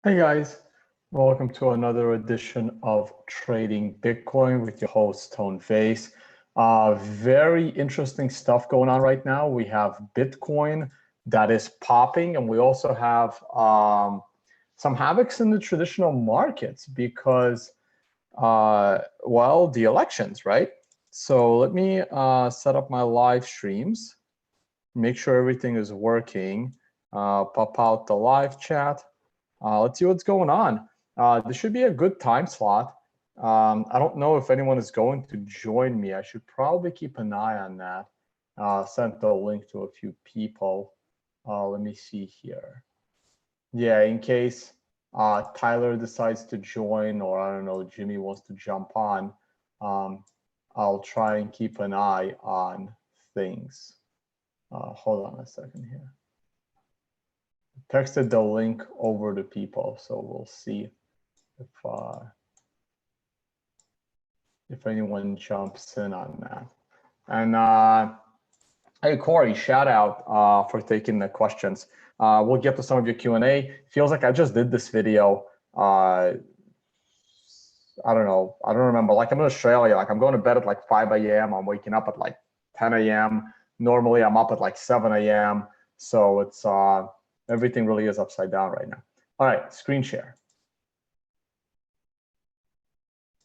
Hey guys, welcome to another edition of Trading Bitcoin with your host, Tone Face. Very interesting stuff going on right now. We have Bitcoin that is popping, and we also have some havocs in the traditional markets because, well, the elections, right? So let me set up my live streams, make sure everything is working, pop out the live chat. Let's see what's going on. This should be a good time slot. I don't know if anyone is going to join me. I should probably keep an eye on that. Sent the link to a few people. Let me see here. Yeah, in case Tyler decides to join, or I don't know, Jimmy wants to jump on, I'll try and keep an eye on things. Hold on a second here. Texted the link over to people, so we'll see if anyone jumps in on that. And hey, Corey, shout out for taking the questions. We'll get to some of your Q&A. Feels like I just did this video. I don't know. I don't remember. Like, I'm in Australia. Like, I'm going to bed at like 5 a.m. I'm waking up at like 10 a.m. Normally, I'm up at like 7 a.m. So it's everything really is upside down right now. All right, screen share.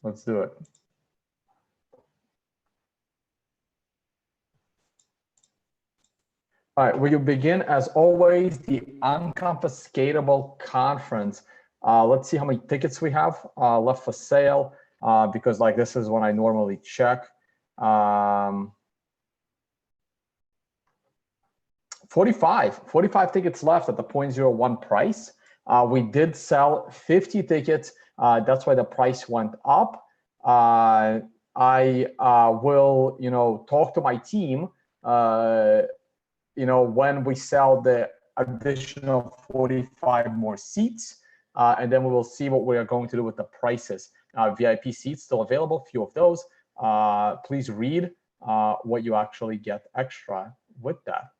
Let's do it. All right, we will begin, as always, the Unconfiscatable conference. Let's see how many tickets we have left for sale, because like this is when I normally check. 45 tickets left at the 0.01 price. We did sell 50 tickets. That's why the price went up. I will, talk to my team, when we sell the additional 45 more seats, and then we will see what we are going to do with the prices. VIP seats still available, few of those. Please read what you actually get extra with that.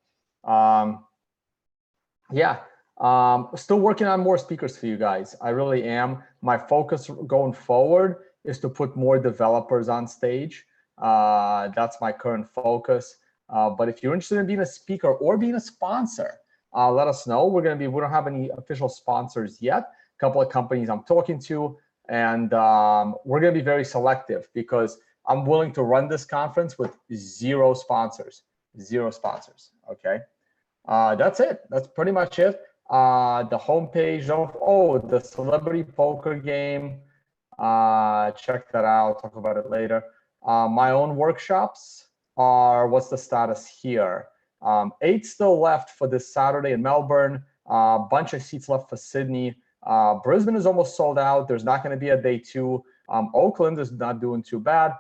Still working on more speakers for you guys. I really am. My focus going forward is to put more developers on stage. That's my current focus. But if you're interested in being a speaker or being a sponsor, let us know. We don't have any official sponsors yet. A couple of companies I'm talking to, and we're gonna be very selective because I'm willing to run this conference with zero sponsors, okay? That's it. That's pretty much it. The homepage of the celebrity poker game. Check that out. Talk about it later. My own workshops are, what's the status here? 8 still left for this Saturday in Melbourne. A bunch of seats left for Sydney. Brisbane is almost sold out. There's not going to be a day 2. Oakland is not doing too bad.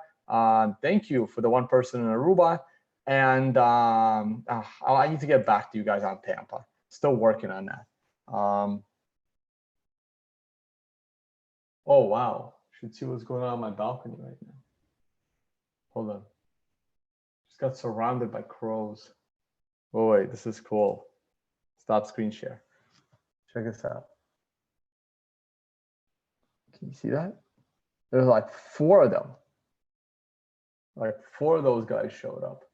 Thank you for the one person in Aruba. And I need to get back to you guys on Tampa. Still working on that. Oh, wow. Should see what's going on my balcony right now. Hold on. Just got surrounded by crows. Oh, wait, this is cool. Stop screen share. Check this out. Can you see that? There's like 4 of them. Like 4 of those guys showed up.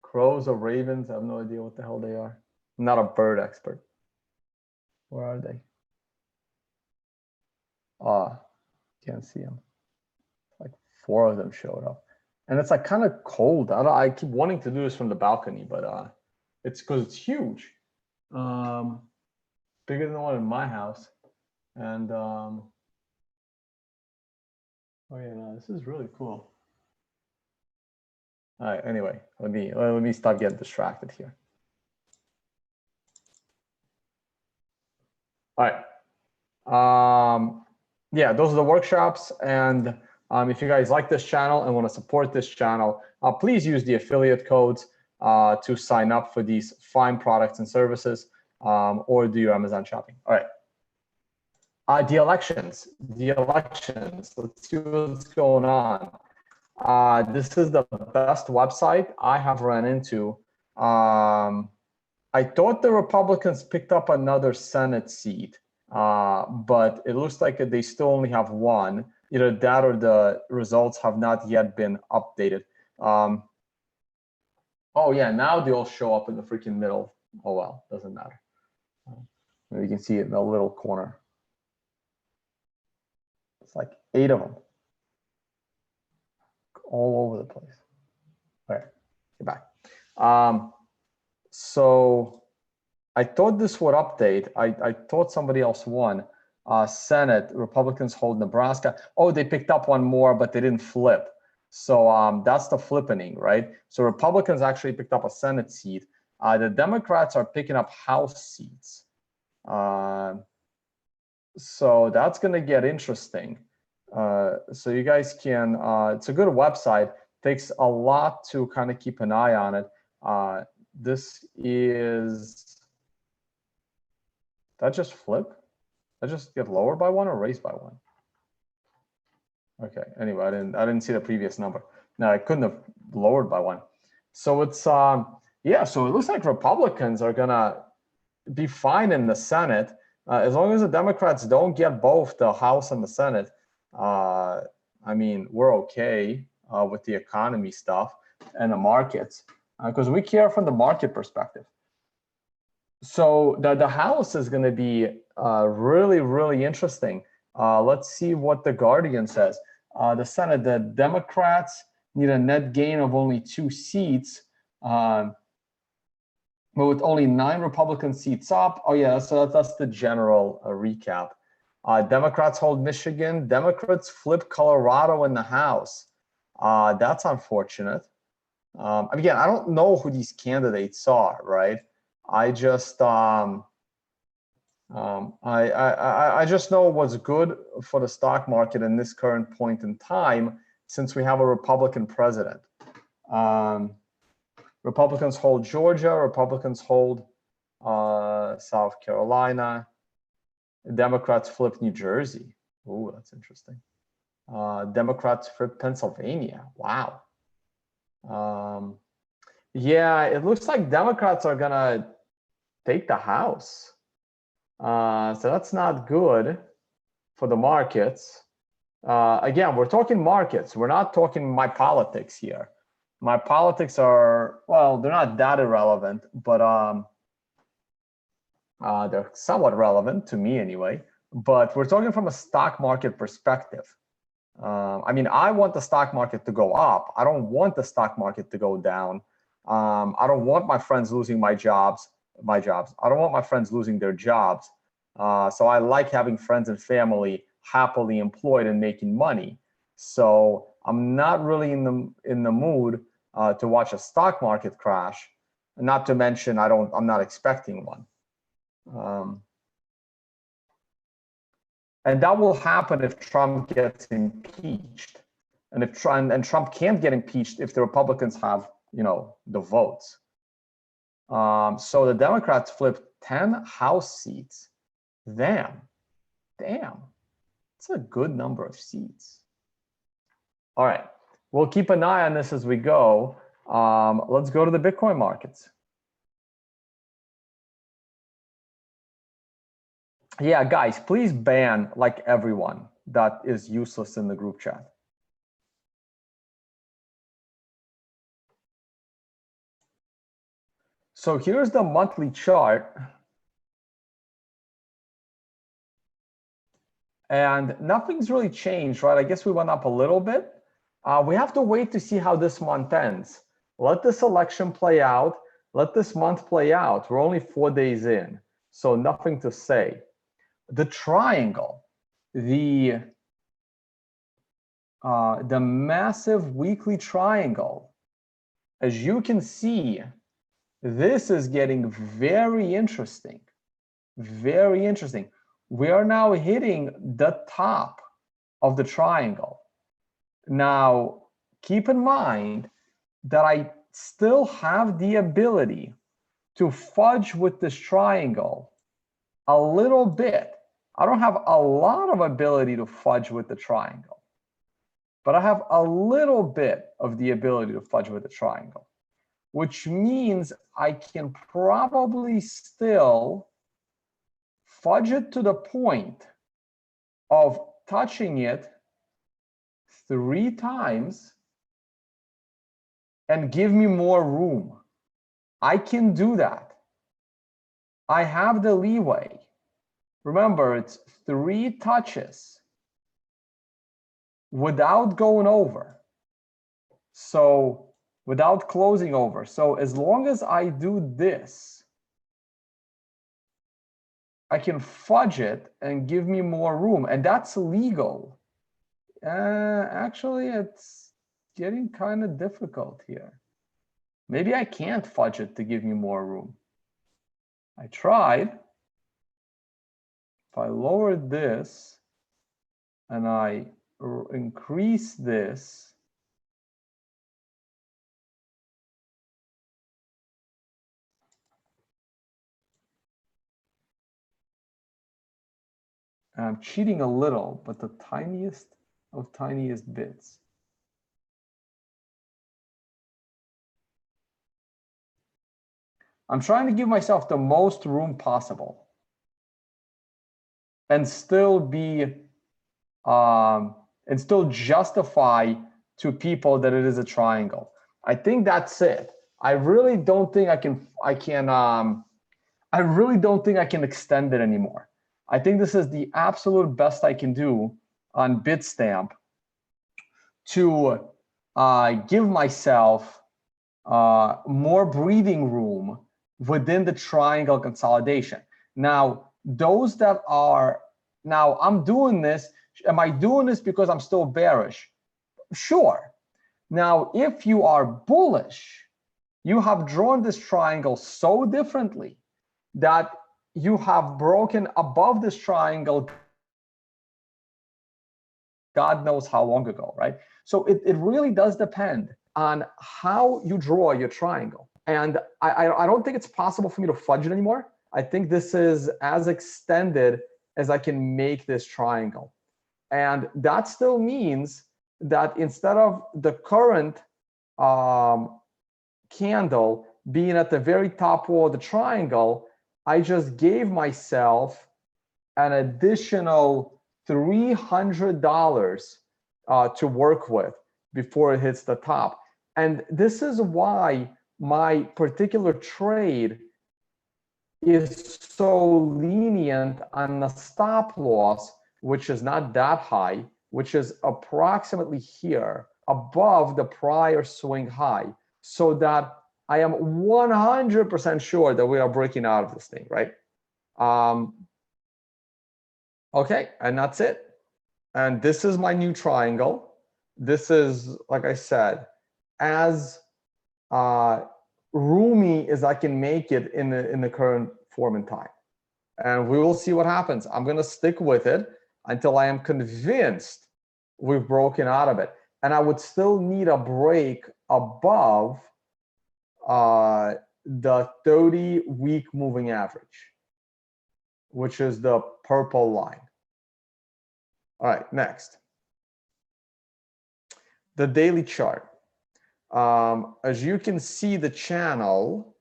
Crows or ravens, I have no idea what the hell they are. I'm not a bird expert. Where are they? Can't see them. Like 4 of them showed up. And it's like kind of cold. I keep wanting to do this from the balcony, but it's because it's huge. Bigger than the one in my house. And oh yeah, no, this is really cool. All right, anyway, let me stop getting distracted here. All right. Yeah, those are the workshops. And if you guys like this channel and want to support this channel, please use the affiliate codes to sign up for these fine products and services, or do your Amazon shopping. All right. The elections. Let's see what's going on. This is the best website I have run into I thought the Republicans picked up another Senate seat, but it looks like they still only have one. Either that or the results have not yet been updated. Oh yeah, now they all show up in the freaking middle. Oh well, doesn't matter. You can see it in the little corner. It's like 8 of them, all over the place. All right, get back. So I thought this would update. I thought somebody else won. Senate, Republicans hold Nebraska. Oh, they picked up one more, but they didn't flip. So that's the flippening, right? So Republicans actually picked up a Senate seat. The Democrats are picking up House seats. So that's going to get interesting. So you guys can, it's a good website. Takes a lot to kind of keep an eye on it. This is, that just flip? That just get lower by one or raised by one? Okay, anyway, I didn't see the previous number. No, I couldn't have lowered by one. So it's, yeah, so it looks like Republicans are gonna be fine in the Senate. As long as the Democrats don't get both the House and the Senate, I mean, we're okay with the economy stuff and the markets, because we care from the market perspective. So the House is going to be really, really interesting. Let's see what the Guardian says. The Senate, the Democrats need a net gain of only 2 seats, but with only 9 Republican seats up. Oh yeah, so that's the general recap. Democrats hold Michigan. Democrats flip Colorado in the House. That's unfortunate. Again, I don't know who these candidates are, right? I just I just know what's good for the stock market in this current point in time, since we have a Republican president. Republicans hold Georgia. Republicans hold South Carolina. Democrats flip New Jersey. Ooh, that's interesting. Democrats flip Pennsylvania. Wow. Yeah, it looks like Democrats are gonna take the House. So that's not good for the markets. Again, we're talking markets. We're not talking my politics here. My politics are, well, they're not that irrelevant, but they're somewhat relevant to me anyway. But we're talking from a stock market perspective. I mean, I want the stock market to go up. I don't want the stock market to go down. I don't want my friends losing my jobs. I don't want my friends losing their jobs. So I like having friends and family happily employed and making money. So I'm not really in the mood to watch a stock market crash. Not to mention, I'm not expecting one. And that will happen if Trump gets impeached, and if Trump can't get impeached if the Republicans have, the votes. So the Democrats flipped 10 House seats. Damn, it's a good number of seats. All right, we'll keep an eye on this as we go. Let's go to the Bitcoin markets. Yeah, guys, please ban like everyone that is useless in the group chat. So here's the monthly chart. And nothing's really changed, right? I guess we went up a little bit. We have to wait to see how this month ends. Let this election play out. Let this month play out. We're only 4 days in, so nothing to say. The triangle, the massive weekly triangle, as you can see, this is getting very interesting. Very interesting. We are now hitting the top of the triangle. Now, keep in mind that I still have the ability to fudge with this triangle a little bit. I don't have a lot of ability to fudge with the triangle, but I have a little bit of the ability to fudge with the triangle. which means I can probably still fudge it to the point of touching it 3 times and give me more room. I can do that. I have the leeway. Remember, it's 3 touches without going over. So without closing over. So as long as I do this, I can fudge it and give me more room, and that's legal. Actually, it's getting kind of difficult here. Maybe I can't fudge it to give me more room. I tried. If I lower this and I increase this, and I'm cheating a little, but the tiniest of tiniest bits. I'm trying to give myself the most room possible and still be and still justify to people that it is a triangle. I think that's it. I really don't think I really don't think I can extend it anymore. I think this is the absolute best I can do on Bitstamp to give myself more breathing room within the triangle consolidation. Now, those that are, now I'm doing this, am I doing this because I'm still bearish? Sure. Now, if you are bullish, you have drawn this triangle so differently that you have broken above this triangle God knows how long ago, right? So it really does depend on how you draw your triangle. And I don't think it's possible for me to fudge it anymore. I think this is as extended as I can make this triangle. And that still means that instead of the current candle being at the very top wall of the triangle, I just gave myself an additional $300 to work with before it hits the top. And this is why my particular trade is so lenient on the stop loss, which is not that high, which is approximately here above the prior swing high, so that I am 100% sure that we are breaking out of this thing, right? Okay, and that's it. And this is my new triangle. This is, like I said, as roomy as I can make it in the current form and time. And we will see what happens. I'm going to stick with it until I am convinced we've broken out of it. And I would still need a break above the 30-week moving average, which is the purple line. All right, next. The daily chart. As you can see, the channel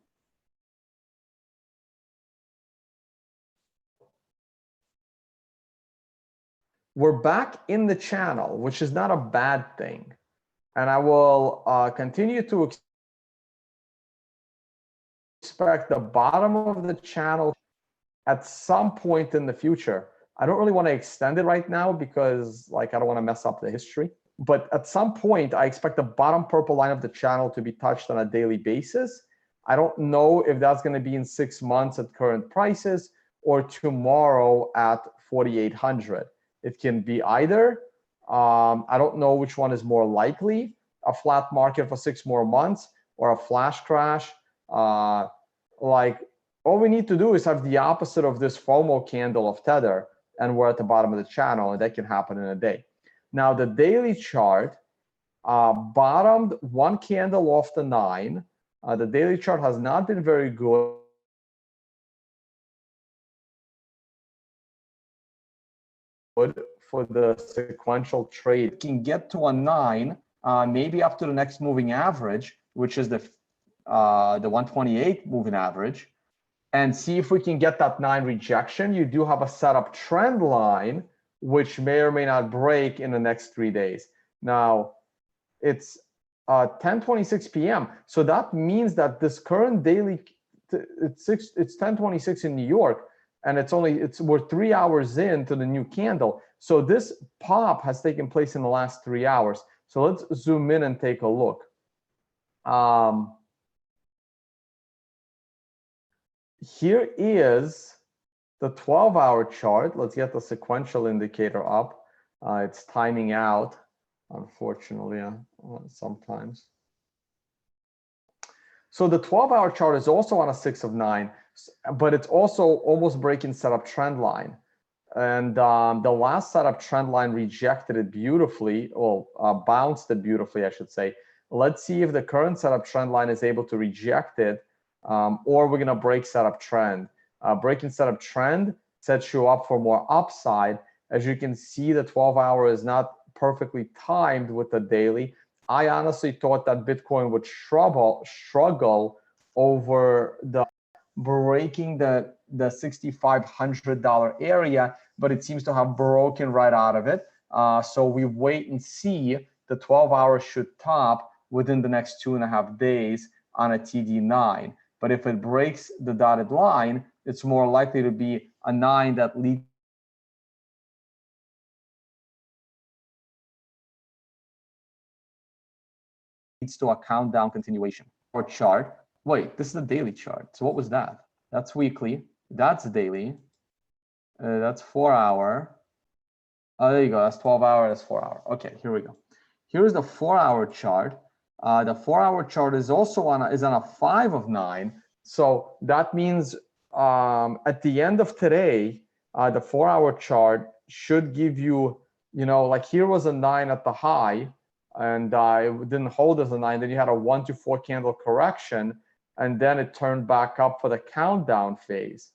we're back in the channel, which is not a bad thing. And I will continue to expect the bottom of the channel at some point in the future. I don't really want to extend it right now because I don't want to mess up the history. But at some point, I expect the bottom purple line of the channel to be touched on a daily basis. I don't know if that's going to be in 6 months at current prices or tomorrow at 4,800. It can be either. I don't know which one is more likely, a flat market for 6 more months or a flash crash. All we need to do is have the opposite of this FOMO candle of Tether, and we're at the bottom of the channel, and that can happen in a day. Now, the daily chart bottomed 1 candle off the 9. The daily chart has not been very good for the sequential trade. It can get to a 9, maybe up to the next moving average, which is the the 128 moving average and see if we can get that 9 rejection. You do have a setup trend line, which may or may not break in the next 3 days. Now, it's 10:26 p.m. So that means that this current daily, it's 10:26 in New York, and we're 3 hours into the new candle. So this pop has taken place in the last 3 hours. So let's zoom in and take a look. Here is the 12-hour chart. Let's get the sequential indicator up. It's timing out, unfortunately, sometimes. So the 12-hour chart is also on a 6 of 9, but it's also almost breaking setup trend line. And the last setup trend line rejected it beautifully, or bounced it beautifully, I should say. Let's see if the current setup trend line is able to reject it, or we're going to break setup trend. Breaking setup trend sets you up for more upside. As you can see, the 12-hour is not perfectly timed with the daily. I honestly thought that Bitcoin would struggle over the breaking the $6,500 area, but it seems to have broken right out of it. So we wait and see. The 12-hour should top within the next 2.5 days on a TD9. But if it breaks the dotted line, it's more likely to be a 9 that leads to a countdown continuation. Or chart. Wait, this is the daily chart. So what was that? That's weekly. That's daily. That's 4-hour. Oh, there you go. That's 12-hour. That's 4-hour. Okay, here we go. Here's the 4-hour chart. The 4-hour chart is also on a 5 of 9. So that means at the end of today, the 4-hour chart should give you, like here was a 9 at the high, and it didn't hold as a 9. Then you had a 1 to 4 candle correction, and then it turned back up for the countdown phase.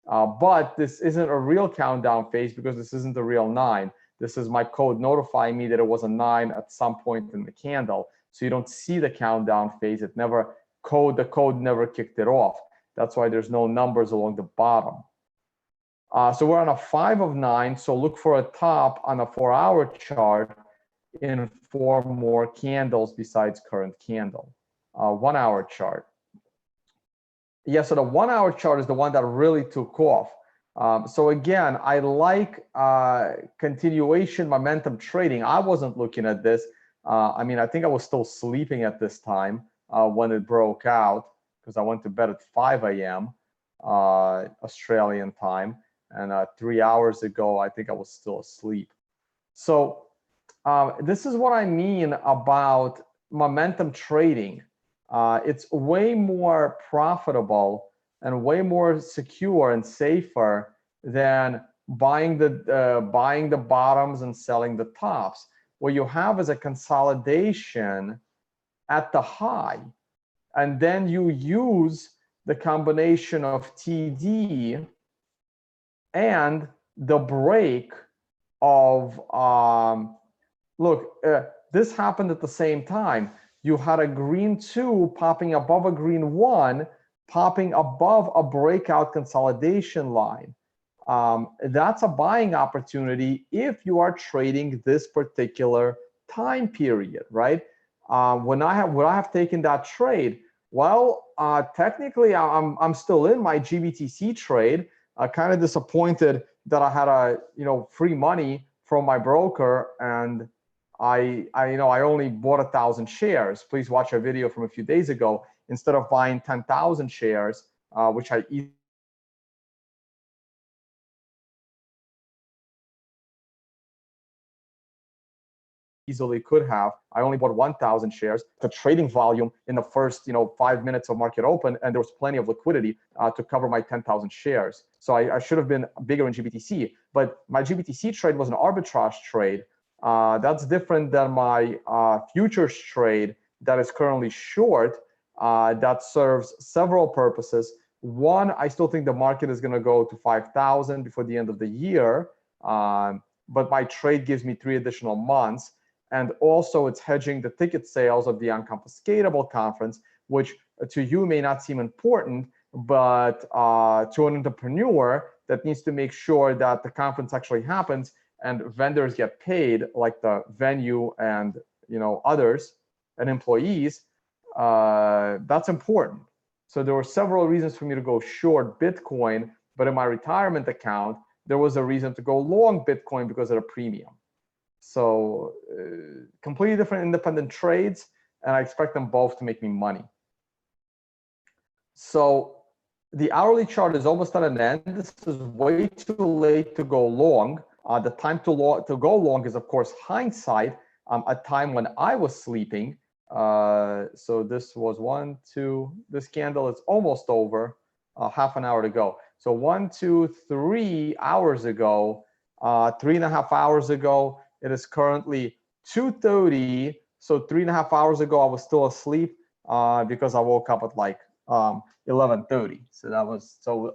But this isn't a real countdown phase because this isn't a real 9. This is my code notifying me that it was a 9 at some point in the candle. So you don't see the countdown phase. The code never kicked it off. That's why there's no numbers along the bottom. So we're on a 5 of 9. So look for a top on a 4-hour chart in 4 more candles besides current candle. 1-hour chart. Yeah, so the 1-hour chart is the one that really took off. So again, I like continuation momentum trading. I wasn't looking at this. I mean, I think I was still sleeping at this time when it broke out, because I went to bed at 5 a.m. Australian time. And 3 hours ago, I think I was still asleep. So this is what I mean about momentum trading. It's way more profitable and way more secure and safer than buying the bottoms and selling the tops. What you have is a consolidation at the high, and then you use the combination of TD and the break of this happened at the same time. You had a green 2 popping above a green 1, popping above a breakout consolidation line. That's a buying opportunity if you are trading this particular time period, right? Would I have taken that trade? Well, technically, I'm still in my GBTC trade. Kind of disappointed that I had free money from my broker, and I only bought 1,000 shares. Please watch a video from a few days ago. Instead of buying 10,000 shares, which I easily could have, I only bought 1,000 shares. The trading volume in the first 5 minutes of market open, and there was plenty of liquidity to cover my 10,000 shares. So I should have been bigger in GBTC. But my GBTC trade was an arbitrage trade. That's different than my futures trade that is currently short, that serves several purposes. One, I still think the market is going to go to 5,000 before the end of the year, but my trade gives me 3 additional months. And also it's hedging the ticket sales of the Unconfiscatable conference, which to you may not seem important, but to an entrepreneur that needs to make sure that the conference actually happens and vendors get paid, like the venue and others and employees, that's important. So there were several reasons for me to go short Bitcoin, but in my retirement account, there was a reason to go long Bitcoin because of the premium. So completely different independent trades, and I expect them both to make me money. So the hourly chart is almost at an end. This is way too late to go long. The time to go long is, of course, hindsight, a time when I was sleeping. So this was this candle is almost over, half an hour to go. So 1, 2, 3 hours ago, 3.5 hours ago, it is currently 2:30. So 3.5 hours ago, I was still asleep because I woke up at like 11:30. So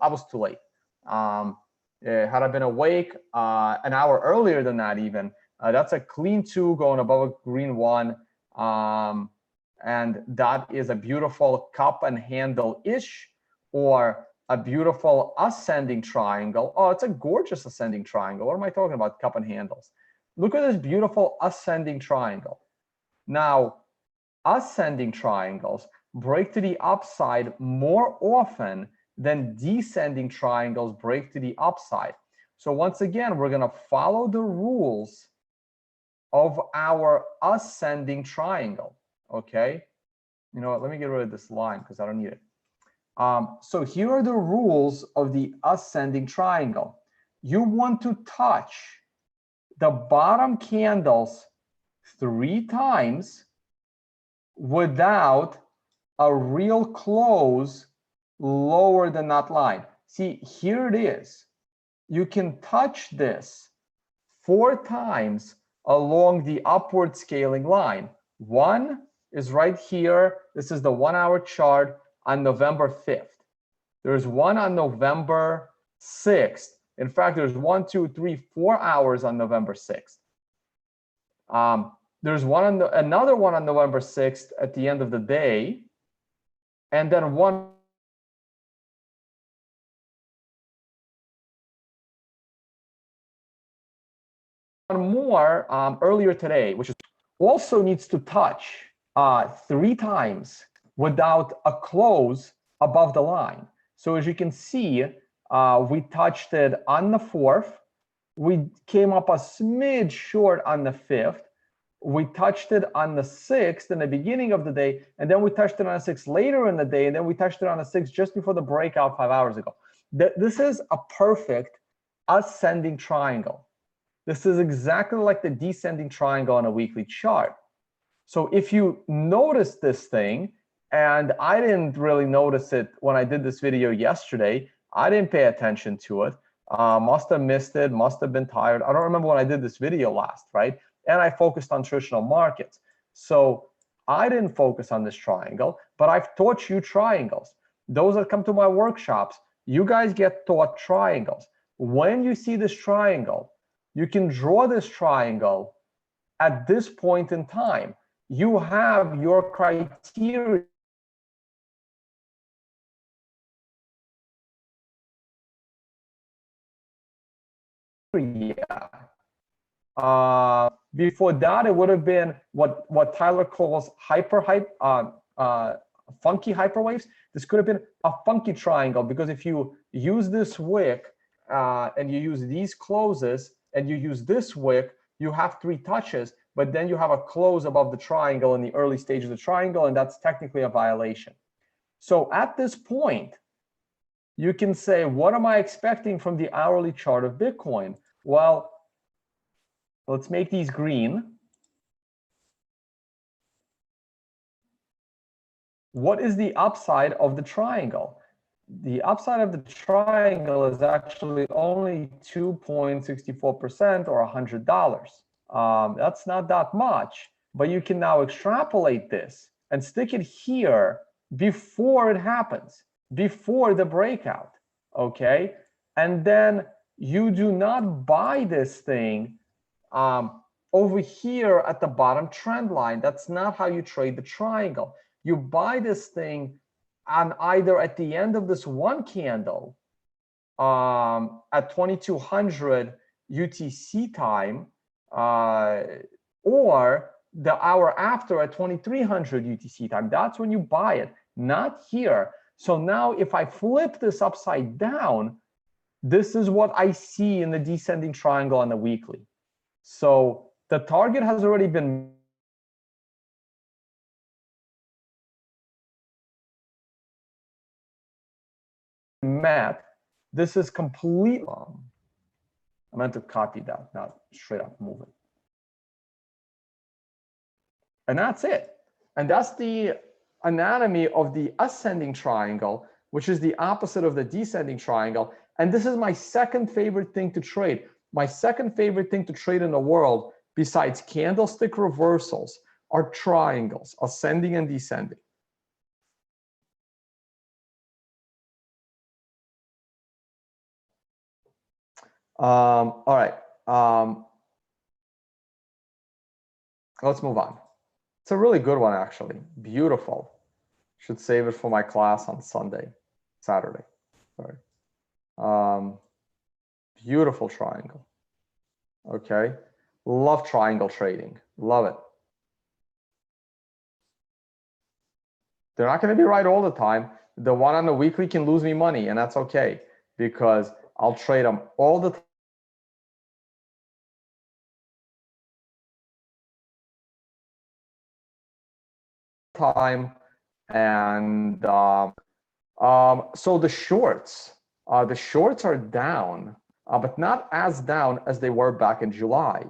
I was too late. Had I been awake an hour earlier than that, even that's a clean 2 going above a green 1. And that is a beautiful cup and handle-ish, or a beautiful ascending triangle. Oh, it's a gorgeous ascending triangle. What am I talking about? Cup and handles. Look at this beautiful ascending triangle. Now, ascending triangles break to the upside more often than descending triangles break to the upside. So once again, we're going to follow the rules of our ascending triangle. Okay, you know what? Let me get rid of this line because I don't need it. So here are the rules of the ascending triangle. You want to touch the bottom candles 3 times without a real close lower than that line. See, here it is. You can touch this 4 times along the upward scaling line. One is right here. This is the 1 hour chart on November 5th. There's one on November 6th. In fact, there's 1, 2, 3, 4 hours on November 6th. There's another one on November 6th at the end of the day, and then one more earlier today, which is also needs to touch 3 times without a close above the line. So as you can see, we touched it on the 4th. We came up a smidge short on the 5th. We touched it on the 6th in the beginning of the day, and then we touched it on the 6th later in the day, and then we touched it on the 6th just before the breakout 5 hours ago. This is a perfect ascending triangle. This is exactly like the descending triangle on a weekly chart. So if you notice this thing, and I didn't really notice it when I did this video yesterday, I didn't pay attention to it, must have missed it, must have been tired. I don't remember when I did this video last, right? And I focused on traditional markets. So I didn't focus on this triangle, but I've taught you triangles. Those that come to my workshops, you guys get taught triangles. When you see this triangle, you can draw this triangle at this point in time. You have your criteria. Before that, it would have been what Tyler calls funky hyperwaves. This could have been a funky triangle, because if you use this wick and you use these closes and you use this wick, you have 3 touches, but then you have a close above the triangle in the early stage of the triangle, and that's technically a violation. So at this point, you can say, what am I expecting from the hourly chart of Bitcoin? Well, let's make these green. What is the upside of the triangle? The upside of the triangle is actually only 2.64% or $100. That's not that much, but you can now extrapolate this and stick it here before it happens, before the breakout, okay? And then you do not buy this thing over here at the bottom trend line. That's not how you trade the triangle. You buy this thing and either at the end of this one candle at 2200 UTC time, or the hour after at 2300 UTC time. That's when you buy it, not here. So now if I flip this upside down, this is what I see in the descending triangle on the weekly. So the target has already been met. This is completely I meant to copy that, not straight up move it. And that's it. And that's the anatomy of the ascending triangle, which is the opposite of the descending triangle. And this is my second favorite thing to trade. My second favorite thing to trade in the world, besides candlestick reversals, are triangles, ascending and descending. All right. Let's move on. It's a really good one, actually. Beautiful. Should save it for my class on Saturday. Sorry. Beautiful triangle. Okay. Love triangle trading. Love it. They're not going to be right all the time. The one on the weekly can lose me money, and that's okay, because I'll trade them all the time. And so the shorts are down, but not as down as they were back in July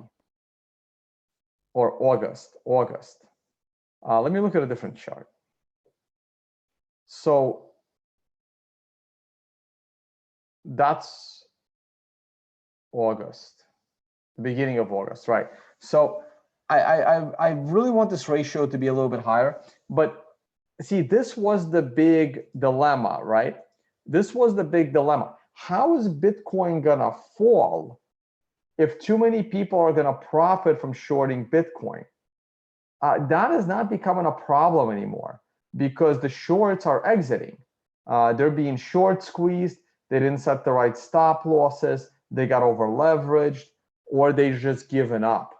or August. Let me look at a different chart. So that's August, the beginning of August, right? So I really want this ratio to be a little bit higher, but see, this was the big dilemma, right? This was the big dilemma. How is Bitcoin gonna fall if too many people are gonna profit from shorting Bitcoin? That is not becoming a problem anymore, because the shorts are exiting. They're being short squeezed. They didn't set the right stop losses. They got over leveraged, or they just given up.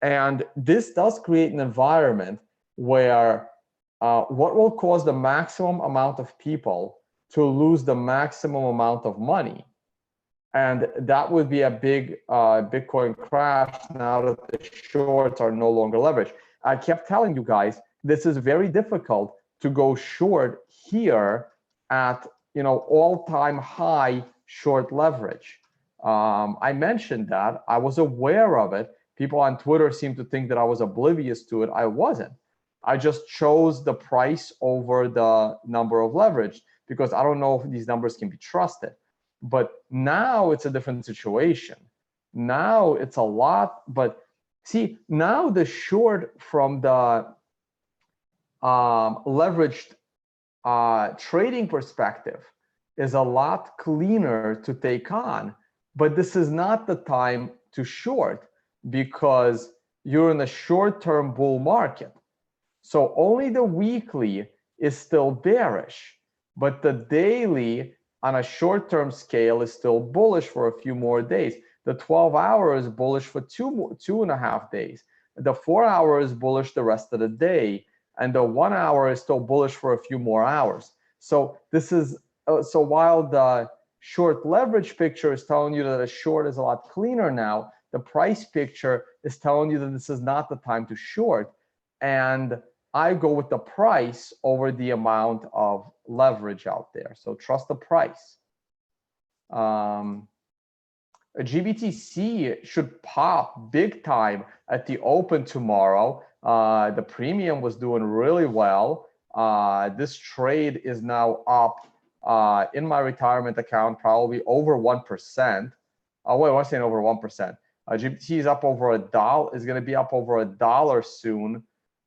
And this does create an environment where what will cause the maximum amount of people to lose the maximum amount of money. And that would be a big Bitcoin crash now that the shorts are no longer leveraged. I kept telling you guys, this is very difficult to go short here at all-time high short leverage. I mentioned that. I was aware of it. People on Twitter seem to think that I was oblivious to it. I wasn't. I just chose the price over the number of leverage, because I don't know if these numbers can be trusted. But now it's a different situation. Now it's a lot, but see, now the short from the leveraged trading perspective is a lot cleaner to take on. But this is not the time to short, because you're in a short-term bull market. So only the weekly is still bearish, but the daily on a short-term scale is still bullish for a few more days. The 12-hour is bullish for 2.5 days. The 4-hour is bullish the rest of the day, and the 1 hour is still bullish for a few more hours. So this is so while the short leverage picture is telling you that a short is a lot cleaner now, the price picture is telling you that this is not the time to short. And I go with the price over the amount of leverage out there. So trust the price. A GBTC should pop big time at the open tomorrow. The premium was doing really well. This trade is now up in my retirement account, probably over 1%. Oh, wait, I was saying over 1%. GBTC is up over $1, is going to be up over $1 soon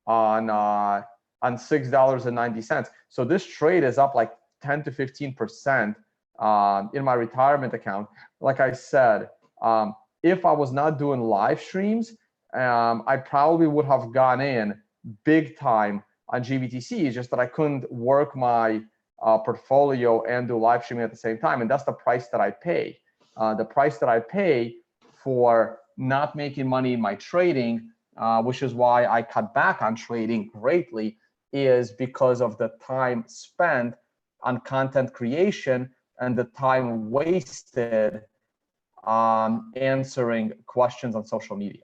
on $6.90. So this trade is up like 10 to 15% in my retirement account. Like I said, if I was not doing live streams, I probably would have gone in big time on GBTC. It's just that I couldn't work my portfolio and do live streaming at the same time. And that's the price that I pay. The price that I pay for not making money in my trading, which is why I cut back on trading greatly, is because of the time spent on content creation and the time wasted answering questions on social media.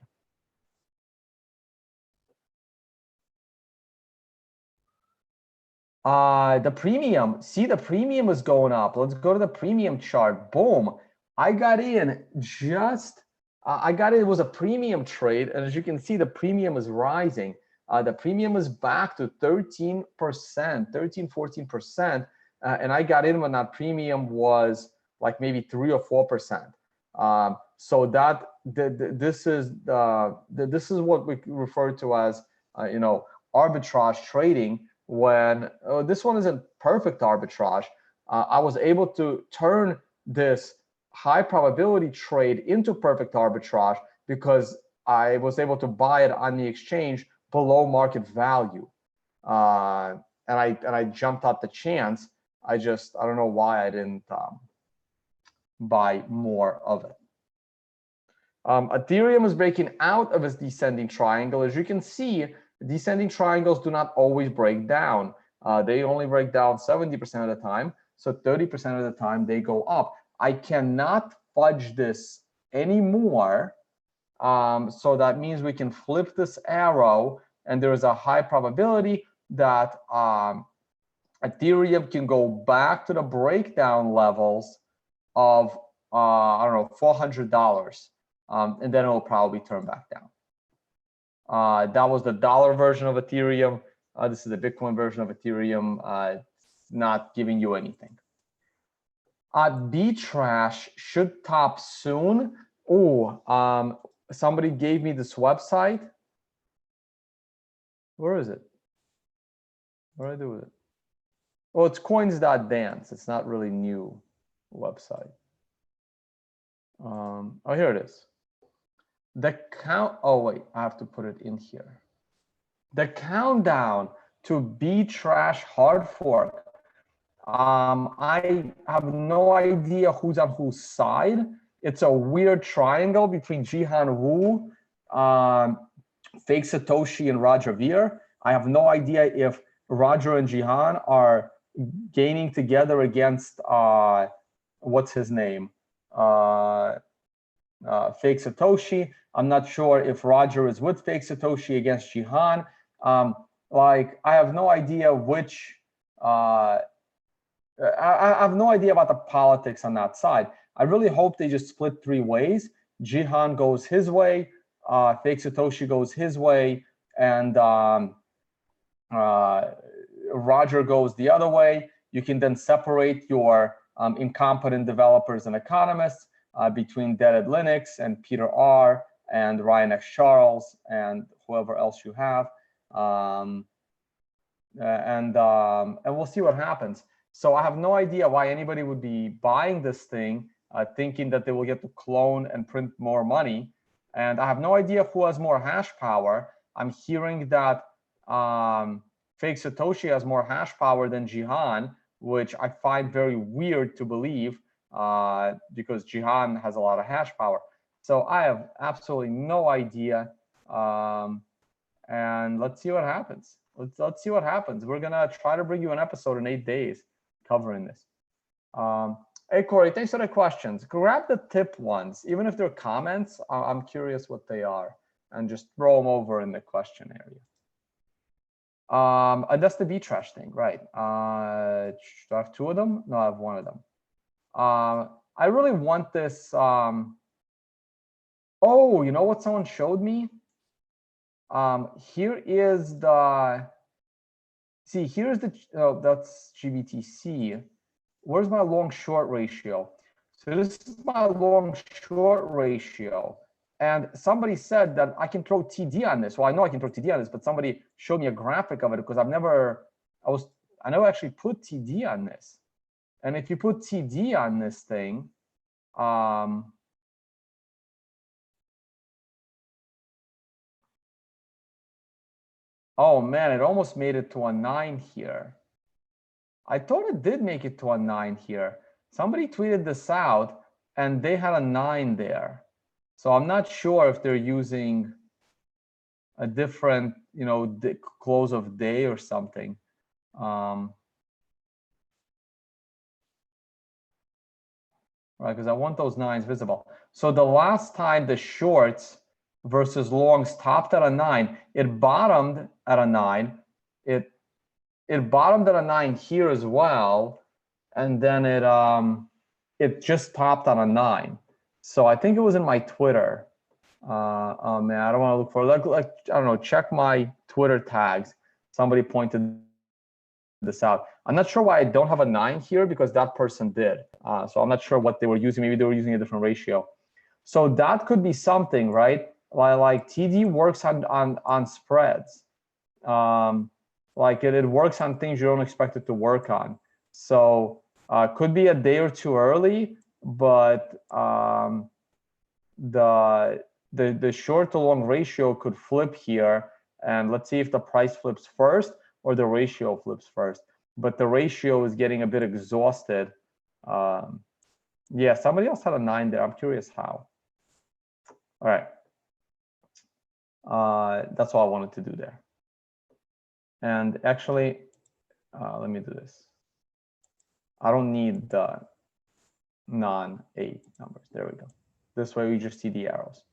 The premium, see, the premium is going up. Let's go to the premium chart. Boom. I got in just, it was a premium trade. And as you can see, the premium is rising. The premium is back to 13%, 14%. And I got in when that premium was like maybe 3 or 4%. So that this is what we refer to as arbitrage trading. When this one isn't perfect arbitrage, I was able to turn this high probability trade into perfect arbitrage because I was able to buy it on the exchange below market value, and I jumped at the chance. I don't know why I didn't buy more of it. Ethereum is breaking out of its descending triangle. As you can see, descending triangles do not always break down. They only break down 70% of the time. So 30% of the time they go up. I cannot fudge this anymore. So that means we can flip this arrow, and there is a high probability that Ethereum can go back to the breakdown levels of I don't know, $400, and then it will probably turn back down. That was the dollar version of Ethereum. This is the Bitcoin version of Ethereum. It's not giving you anything. B-Trash should top soon. Oh, somebody gave me this website. Where is it? What do I do with it? Oh, it's coins.dance. It's not really new website. Oh, here it is. The count. Oh wait, I have to put it in here. The countdown to B-Trash hard fork. I have no idea who's on whose side. It's a weird triangle between Jihan Wu, Fake Satoshi, and Roger Ver. I have no idea if Roger and Jihan are gaining together against what's his name, Fake Satoshi. I'm not sure if Roger is with Fake Satoshi against Jihan. Like, I have no idea which. I have no idea about the politics on that side. I really hope they just split 3 ways. Jihan goes his way, Fake Satoshi goes his way, and Roger goes the other way. You can then separate your incompetent developers and economists between Dead at Linux and Peter R. and Ryan X. Charles and whoever else you have, and we'll see what happens. So I have no idea why anybody would be buying this thing, thinking that they will get to clone and print more money. And I have no idea who has more hash power. I'm hearing that Fake Satoshi has more hash power than Jihan, which I find very weird to believe because Jihan has a lot of hash power. So I have absolutely no idea. And let's see what happens. Let's see what happens. We're gonna try to bring you an episode in 8 days covering this. Hey Corey, thanks for the questions. Grab the tip ones, even if they're comments. I'm curious what they are, and just throw them over in the question area. And that's the B-Trash thing, right? Do I have 2 of them? No, I have 1 of them. I really want this. Oh, you know what someone showed me? Here is the. See, here's the. Oh, that's GBTC. Where's my long short ratio? So this is my long short ratio. And somebody said that I can throw TD on this. Well, I know I can throw TD on this, but somebody showed me a graphic of it because I never actually put TD on this. And if you put TD on this thing, Oh man, it almost made it to a 9 here. I thought it did make it to a 9 here. Somebody tweeted this out and they had a 9 there. So I'm not sure if they're using a different, close of day or something. Right, because I want those 9s visible. So the last time the shorts versus longs topped at a 9, it bottomed at a 9. It bottomed at a 9 here as well, and then it just topped on a 9. So I think it was in my Twitter. Oh man, I don't want to look for like I don't know. Check my Twitter tags. Somebody pointed this out. I'm not sure why I don't have a 9 here because that person did. So I'm not sure what they were using. Maybe they were using a different ratio. So that could be something, right? Like TD works on spreads. Like it works on things you don't expect it to work on. So could be a day or two early, but the short to long ratio could flip here. And let's see if the price flips first or the ratio flips first. But the ratio is getting a bit exhausted. Yeah, somebody else had a 9 there. I'm curious how. All right. That's all I wanted to do there. And actually, let me do this. I don't need the non-8 numbers. There we go. This way we just see the arrows.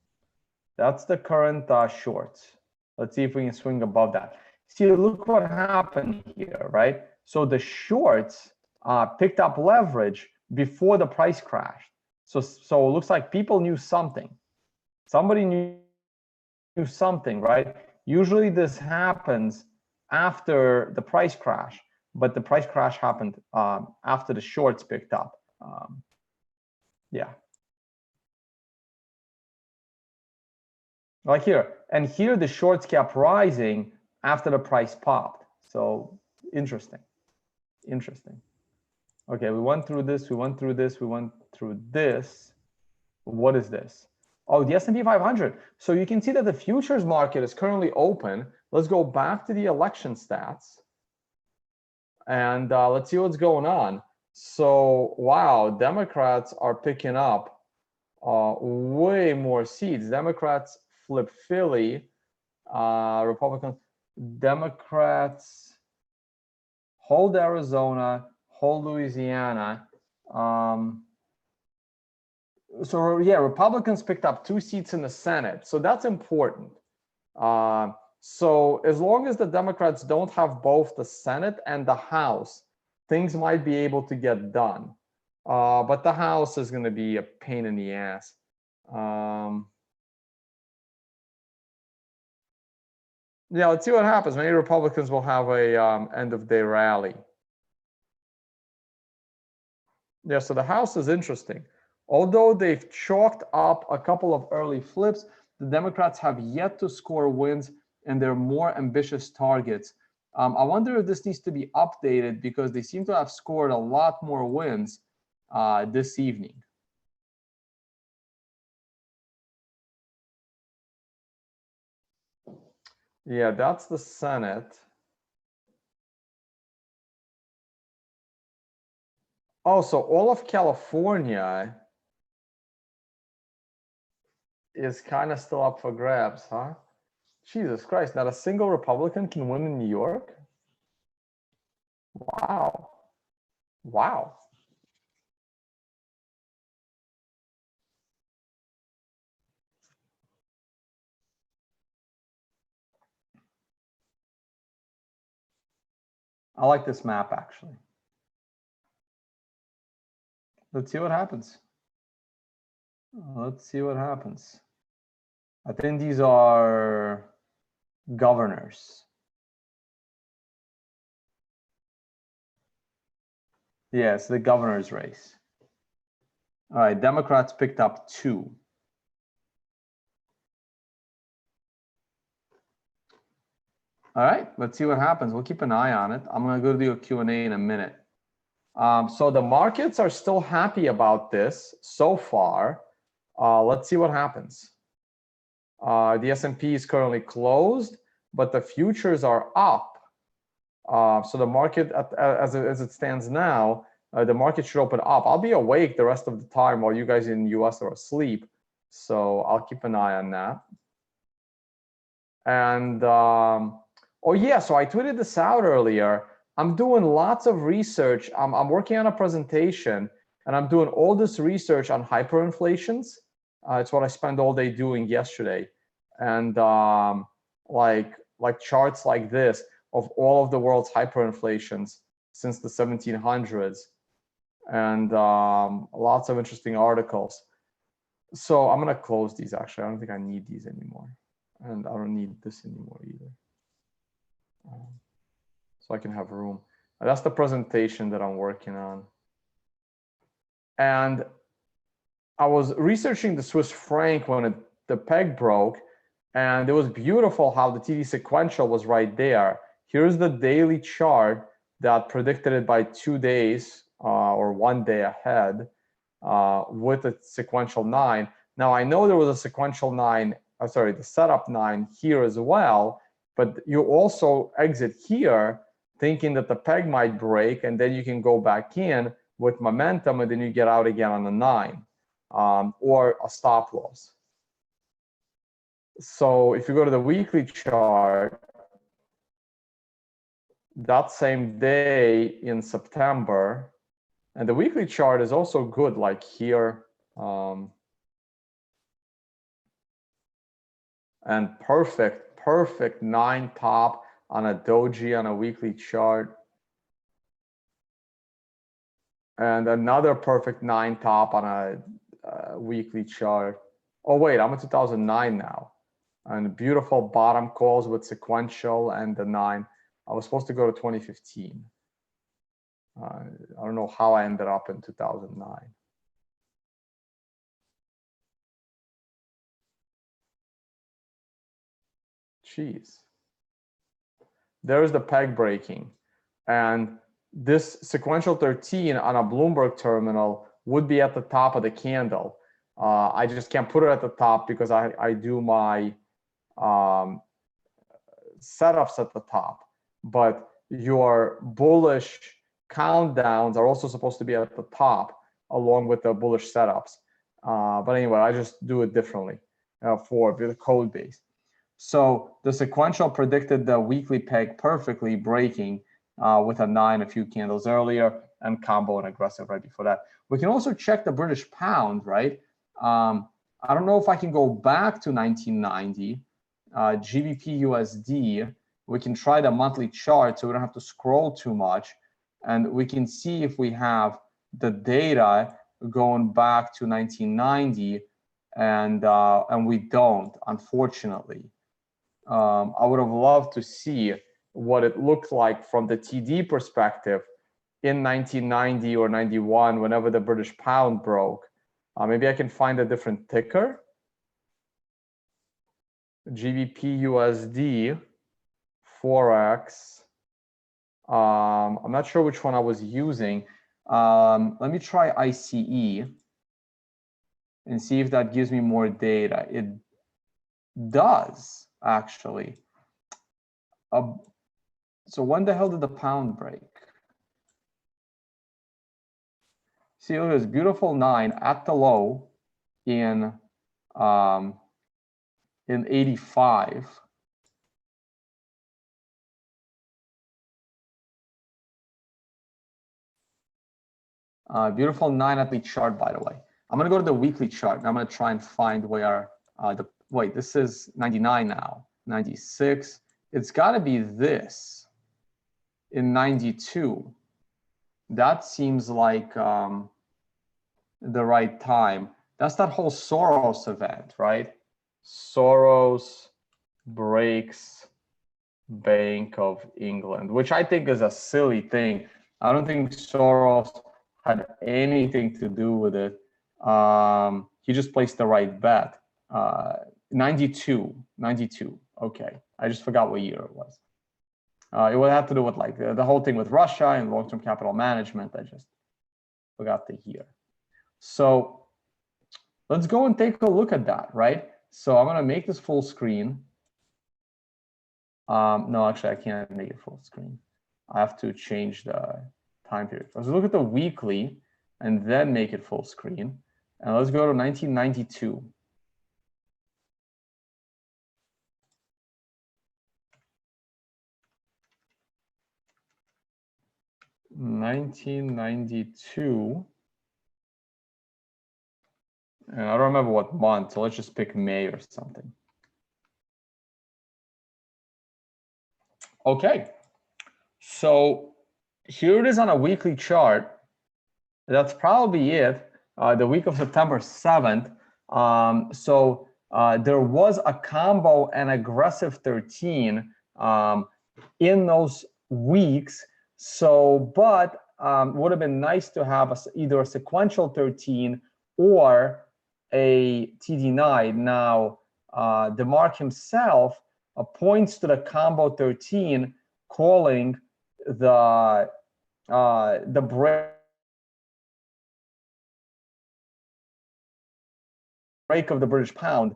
That's the current shorts. Let's see if we can swing above that. See, look what happened here, right? So the shorts picked up leverage before the price crashed. So it looks like people knew something. Somebody knew something, right? Usually this happens after the price crash, but the price crash happened after the shorts picked up. Yeah. Like here, and here the shorts kept rising after the price popped. So interesting. Okay, we went through this, we went through this, we went through this. What is this? Oh, the S&P 500. So you can see that the futures market is currently open. Let's go back to the election stats. And let's see what's going on. So, wow, Democrats are picking up way more seats. Democrats flip Philly, Republicans, Democrats hold Arizona, hold Louisiana. So yeah, Republicans picked up 2 seats in the Senate. So that's important. So as long as the Democrats don't have both the Senate and the House, things might be able to get done. But the House is going to be a pain in the ass. Yeah, let's see what happens. Maybe Republicans will have a end of day rally. Yeah, so the House is interesting. Although they've chalked up a couple of early flips, the Democrats have yet to score wins and they're more ambitious targets. I wonder if this needs to be updated because they seem to have scored a lot more wins this evening. Yeah, that's the Senate. Oh, so all of California is kind of still up for grabs, huh? Jesus Christ, not a single Republican can win in New York? Wow. Wow. I like this map, actually. Let's see what happens. Let's see what happens. I think these are governors. Yes, the governor's race. All right, Democrats picked up 2. All right, let's see what happens. We'll keep an eye on it. I'm going to go do a Q&A in a minute. So the markets are still happy about this so far. Let's see what happens. The S&P is currently closed. but the futures are up. So the market, as it stands now, the market should open up. I'll be awake the rest of the time while you guys in the US are asleep. So I'll keep an eye on that. And oh yeah, so I tweeted this out earlier. I'm doing lots of research. I'm working on a presentation, and I'm doing all this research on hyperinflations. It's what I spent all day doing yesterday. And like charts like this of all of the world's hyperinflations since the 1700s, and lots of interesting articles. So I'm gonna close these. Actually, I don't think I need these anymore, and I don't need this anymore either. So I can have room. That's the presentation that I'm working on. And I was researching the Swiss franc when the peg broke, and it was beautiful how the TD sequential was right there. Here's the daily chart that predicted it by 2 days or 1 day ahead with a sequential 9. Now I know there was a sequential 9, sorry, the setup 9 here as well, but you also exit here thinking that the peg might break, and then you can go back in with momentum, and then you get out again on the 9 or a stop loss. So if you go to the weekly chart, that same day in September, and the weekly chart is also good, like here, and perfect 9 top on a doji on a weekly chart, and another perfect 9 top on a weekly chart. Oh wait, I'm in 2009 now, and beautiful bottom calls with sequential and the 9. I was supposed to go to 2015. I don't know how I ended up in 2009. Jeez. There's the peg breaking. And this sequential 13 on a Bloomberg terminal would be at the top of the candle. I just can't put it at the top because I do my setups at the top. But your bullish countdowns are also supposed to be at the top along with the bullish setups. But anyway, I just do it differently for the code base. So the sequential predicted the weekly peg perfectly, breaking with a 9 a few candles earlier, and combo and aggressive right before that. We can also check the British pound, right? I don't know if I can go back to 1990, GBP USD. We can try the monthly chart so we don't have to scroll too much. And we can see if we have the data going back to 1990, and we don't, unfortunately. I would have loved to see what it looked like from the TD perspective in 1990 or 91, whenever the British pound broke. Maybe I can find a different ticker. GBP USD, Forex. I'm not sure which one I was using. Let me try ICE and see if that gives me more data. It does, actually. So when the hell did the pound break? See, look at this beautiful 9 at the low in 85. Beautiful 9 at the chart, by the way. I'm going to go to the weekly chart, and I'm going to try and find where wait, this is 99 now, 96. It's got to be this in 92. That seems like the right time. That's that whole Soros event, right? Soros breaks Bank of England, which I think is a silly thing. I don't think Soros had anything to do with it. He just placed the right bet. 92. Okay, I just forgot what year it was. It would have to do with like the whole thing with Russia and long-term capital management. I just forgot the year. So let's go and take a look at that, right? So I'm going to make this full screen. No, actually, I can't make it full screen. I have to change the time period. Let's look at the weekly and then make it full screen. And let's go to 1992. And I don't remember what month, so let's just pick May or something. Okay, so here it is on a weekly chart. That's probably it. The week of September 7th. There was a combo and aggressive 13 in those weeks. But would have been nice to have either a sequential 13 or a TD9. Now, DeMark himself points to the combo 13 calling the break of the British pound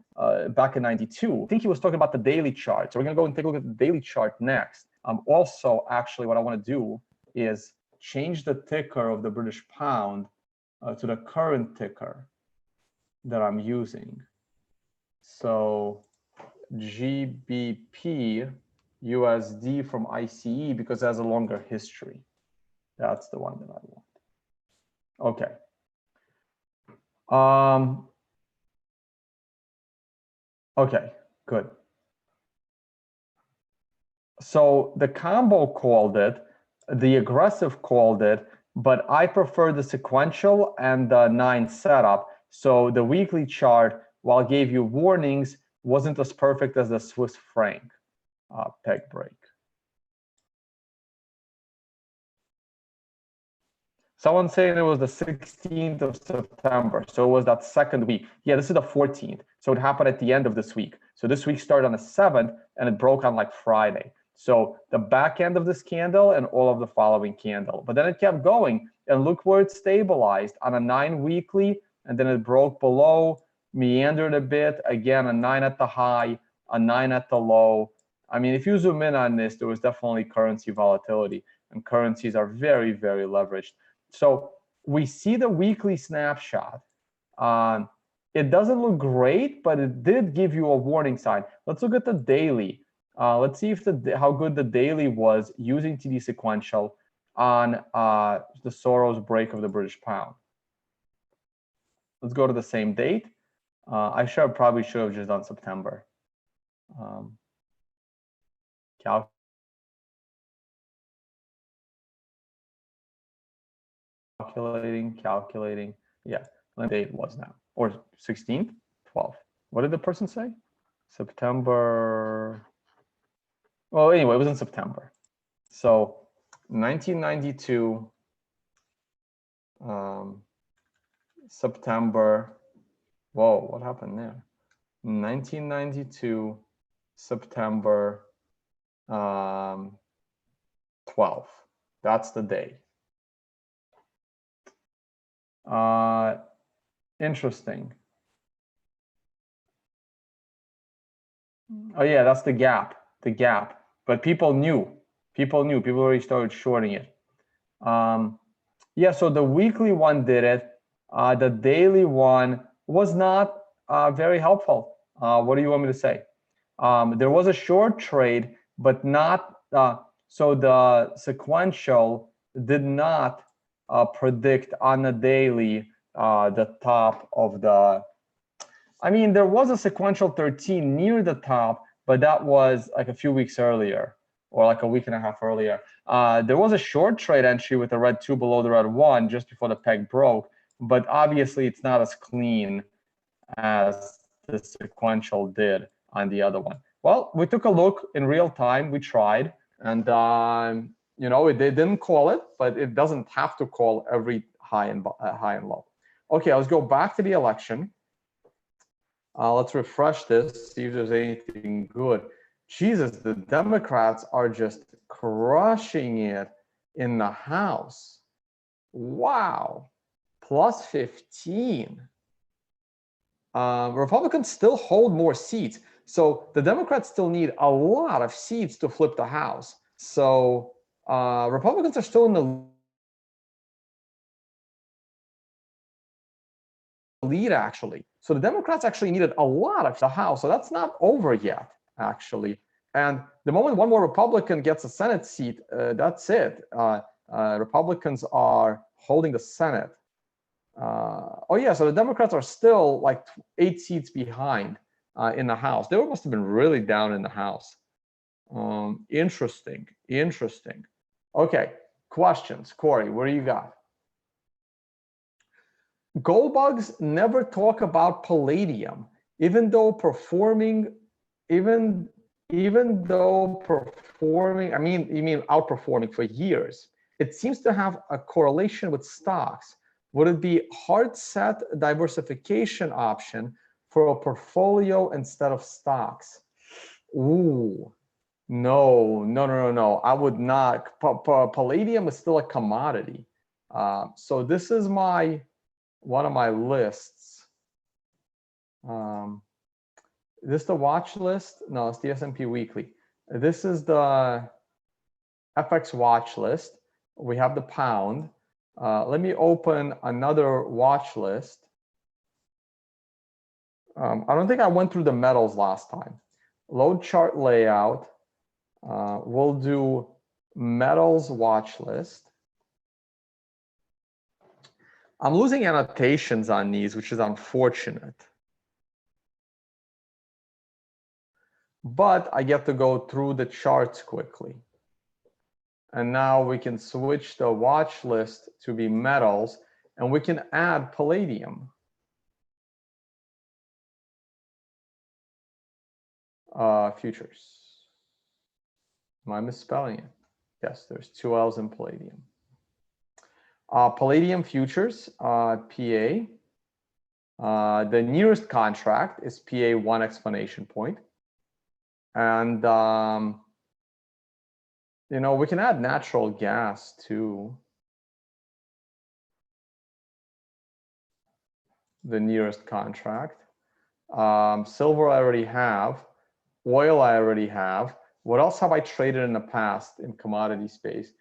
back in 92. I think he was talking about the daily chart. So we're going to go and take a look at the daily chart next. Also, actually, what I want to do is change the ticker of the British pound to the current ticker that I'm using. So GBP USD from ICE, because it has a longer history. That's the one that I want. Okay. Okay, good. So the combo called it, the aggressive called it, but I prefer the sequential and the 9 setup. So the weekly chart, while it gave you warnings, wasn't as perfect as the Swiss franc peg break. Someone saying it was the 16th of September. So it was that second week. Yeah, this is the 14th. So it happened at the end of this week. So this week started on the 7th and it broke on like Friday. So the back end of this candle and all of the following candle. But then it kept going. And look where it stabilized on a 9 weekly. And then it broke below, meandered a bit. Again, a 9 at the high, a 9 at the low. I mean, if you zoom in on this, there was definitely currency volatility. And currencies are very, very leveraged. So we see the weekly snapshot. It doesn't look great, but it did give you a warning sign. Let's look at the daily. Let's see if how good the daily was using TD sequential on the Soros break of the British pound. Let's go to the same date. I probably should have just done September. Calculating. Yeah, what date was now? Or 16th, 12th. What did the person say? September. Well, anyway, it was in September. So 1992, September. Whoa, what happened there? 1992, September 12th. That's the day. Interesting. Oh yeah, that's the gap. But people knew. People already started shorting it. Yeah, so the weekly one did it. The daily one was not very helpful. What do you want me to say? There was a short trade, but not so the sequential did not predict on the daily the top of the. I mean, there was a sequential 13 near the top, but that was like a few weeks earlier, or like a week and a half earlier. There was a short trade entry with the red 2 below the red 1 just before the peg broke, but obviously it's not as clean as the sequential did on the other one. Well, we took a look in real time. We tried, and you know, they didn't call it, but it doesn't have to call every high and low. Okay, let's go back to the election. Let's refresh this, see if there's anything good. Jesus, the Democrats are just crushing it in the House. Wow, plus 15. Republicans still hold more seats. So the Democrats still need a lot of seats to flip the House. So Republicans are still in the lead, actually. So the Democrats actually needed a lot of the House. So that's not over yet, actually. And the moment one more Republican gets a Senate seat, that's it. Republicans are holding the Senate. Oh yeah, so the Democrats are still like 8 seats behind in the House. They must have been really down in the House. Interesting. Okay, questions. Corey, what do you got? Gold bugs never talk about palladium, even though performing, I mean, you mean outperforming for years. It seems to have a correlation with stocks. Would it be hard set diversification option for a portfolio instead of stocks? Ooh, no. I would not. Palladium is still a commodity. So this is one of my lists. This the watch list? No, it's the S&P Weekly. This is the FX watch list. We have the pound. Let me open another watch list. I don't think I went through the metals last time. Load chart layout. We'll do metals watch list. I'm losing annotations on these, which is unfortunate. But I get to go through the charts quickly. And now we can switch the watch list to be metals, and we can add palladium. Futures. Am I misspelling it? Yes, there's 2 L's in palladium. Palladium futures, PA. The nearest contract is PA 1 exclamation point. And, you know, we can add natural gas too. The nearest contract. Silver I already have. Oil I already have. What else have I traded in the past in commodity space?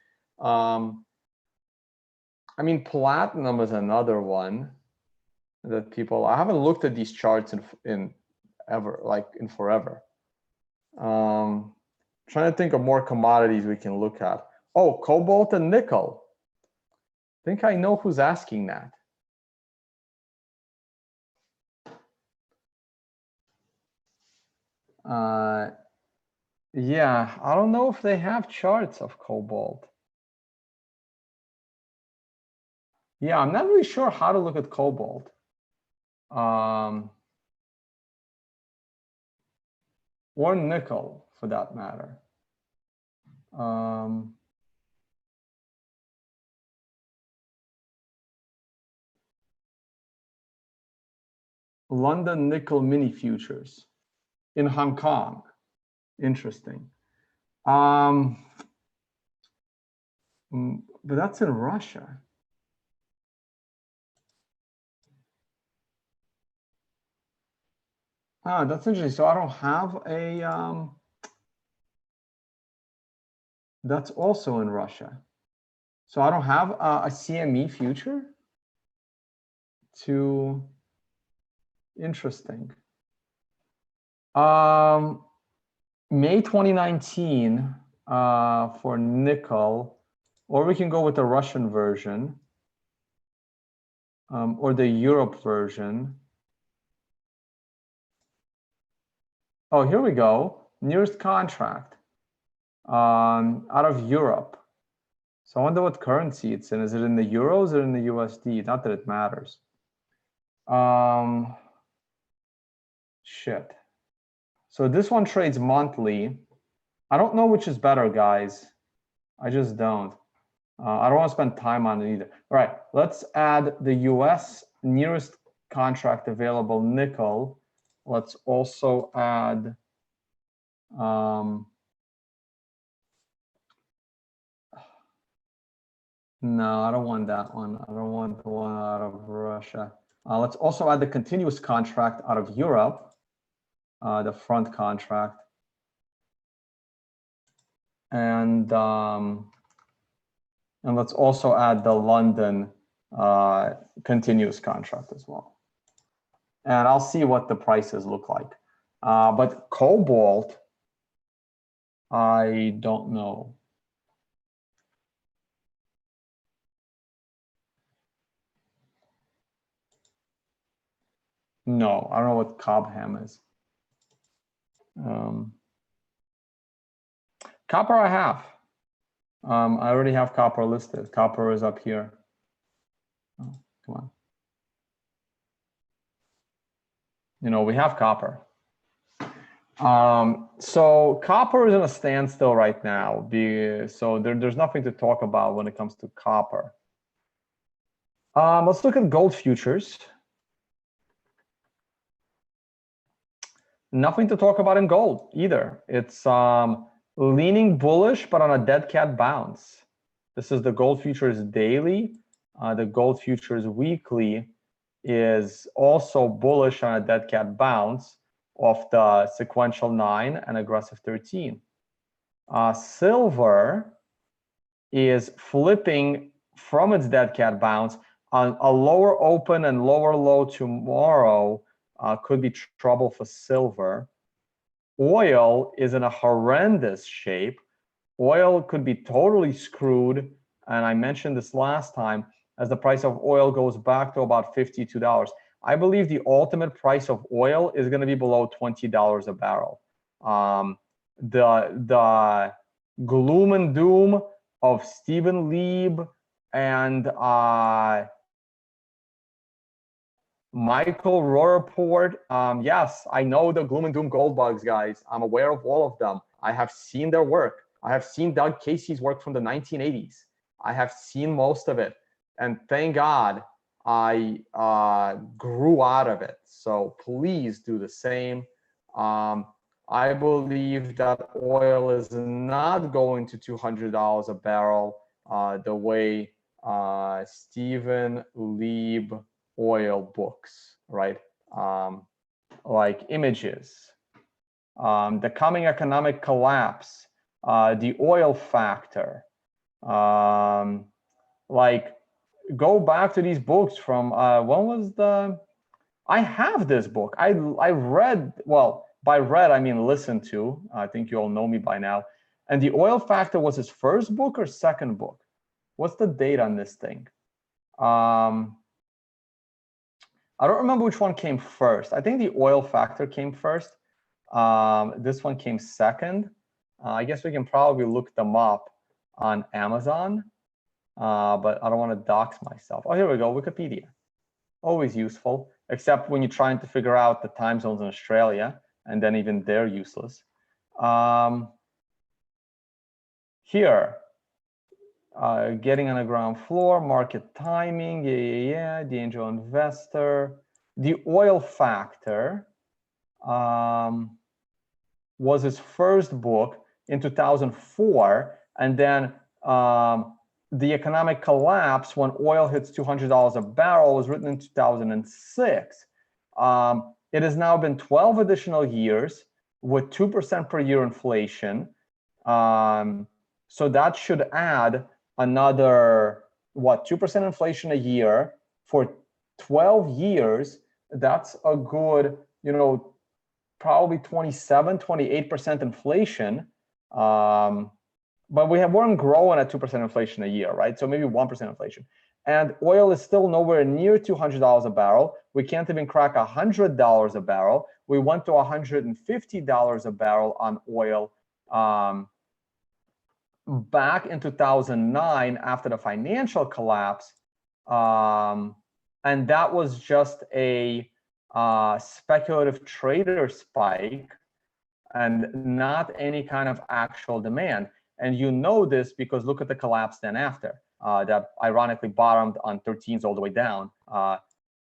I mean, platinum is another one that people, I haven't looked at these charts in forever. Trying to think of more commodities we can look at. Oh, cobalt and nickel. I think I know who's asking that. Yeah, I don't know if they have charts of cobalt. Yeah, I'm not really sure how to look at cobalt. Or nickel, for that matter. London nickel mini futures in Hong Kong. Interesting. But that's in Russia. Ah, that's interesting. So I don't have a, that's also in Russia. So I don't have a CME future to, interesting. May 2019 for nickel, or we can go with the Russian version or the Europe version. Oh, here we go. Nearest contract out of Europe. So I wonder what currency it's in. Is it in the euros or in the USD? Not that it matters. Shit. So this one trades monthly. I don't know which is better, guys. I just don't. I don't want to spend time on it either. All right, let's add the US nearest contract available nickel. Let's also add no, I don't want that one. I don't want the one out of Russia. Let's also add the continuous contract out of Europe, the front contract. And let's also add the London continuous contract as well. And I'll see what the prices look like. But cobalt, I don't know. No, I don't know what Cobham is. Copper I have. I already have copper listed. Copper is up here. Oh, come on. You know, we have copper. So copper is in a standstill right now. So there's nothing to talk about when it comes to copper. Let's look at gold futures. Nothing to talk about in gold either. It's leaning bullish, but on a dead cat bounce. This is the gold futures daily. The gold futures weekly is also bullish on a dead cat bounce off the sequential 9 and aggressive 13. Silver is flipping from its dead cat bounce on a lower open and lower low tomorrow. Could be trouble for silver. Oil is in a horrendous shape. Oil could be totally screwed. And I mentioned this last time, as the price of oil goes back to about $52. I believe the ultimate price of oil is going to be below $20 a barrel. The gloom and doom of Stephen Lieb and Michael Rohrport. Yes, I know the gloom and doom gold bugs, guys. I'm aware of all of them. I have seen their work. I have seen Doug Casey's work from the 1980s. I have seen most of it. And thank God I grew out of it. So please do the same. I believe that oil is not going to $200 a barrel the way Stephen Lieb oil books, right? Like images, the coming economic collapse, the oil factor, like go back to these books from when was the, I have this book. I read, well, by read I mean listen to. I think you all know me by now. And the oil factor was his first book or second book? What's the date on this thing? I don't remember which one came first. I think the oil factor came first. This one came second. I guess we can probably look them up on Amazon, but I don't want to dox myself. Oh, here we go, Wikipedia. Always useful, except when you're trying to figure out the time zones in Australia, and then even they're useless. Here, getting on the ground floor, market timing, the angel investor. The oil factor was his first book in 2004, and then the economic collapse when oil hits $200 a barrel was written in 2006. It has now been 12 additional years with 2% per year inflation. So that should add another, what, 2% inflation a year for 12 years. That's a good, you know, probably 27, 28% inflation. But we weren't growing at 2% inflation a year, right? So maybe 1% inflation. And oil is still nowhere near $200 a barrel. We can't even crack $100 a barrel. We went to $150 a barrel on oil back in 2009 after the financial collapse. And that was just a speculative trader spike and not any kind of actual demand. And you know this because look at the collapse then after. That ironically bottomed on 13s all the way down.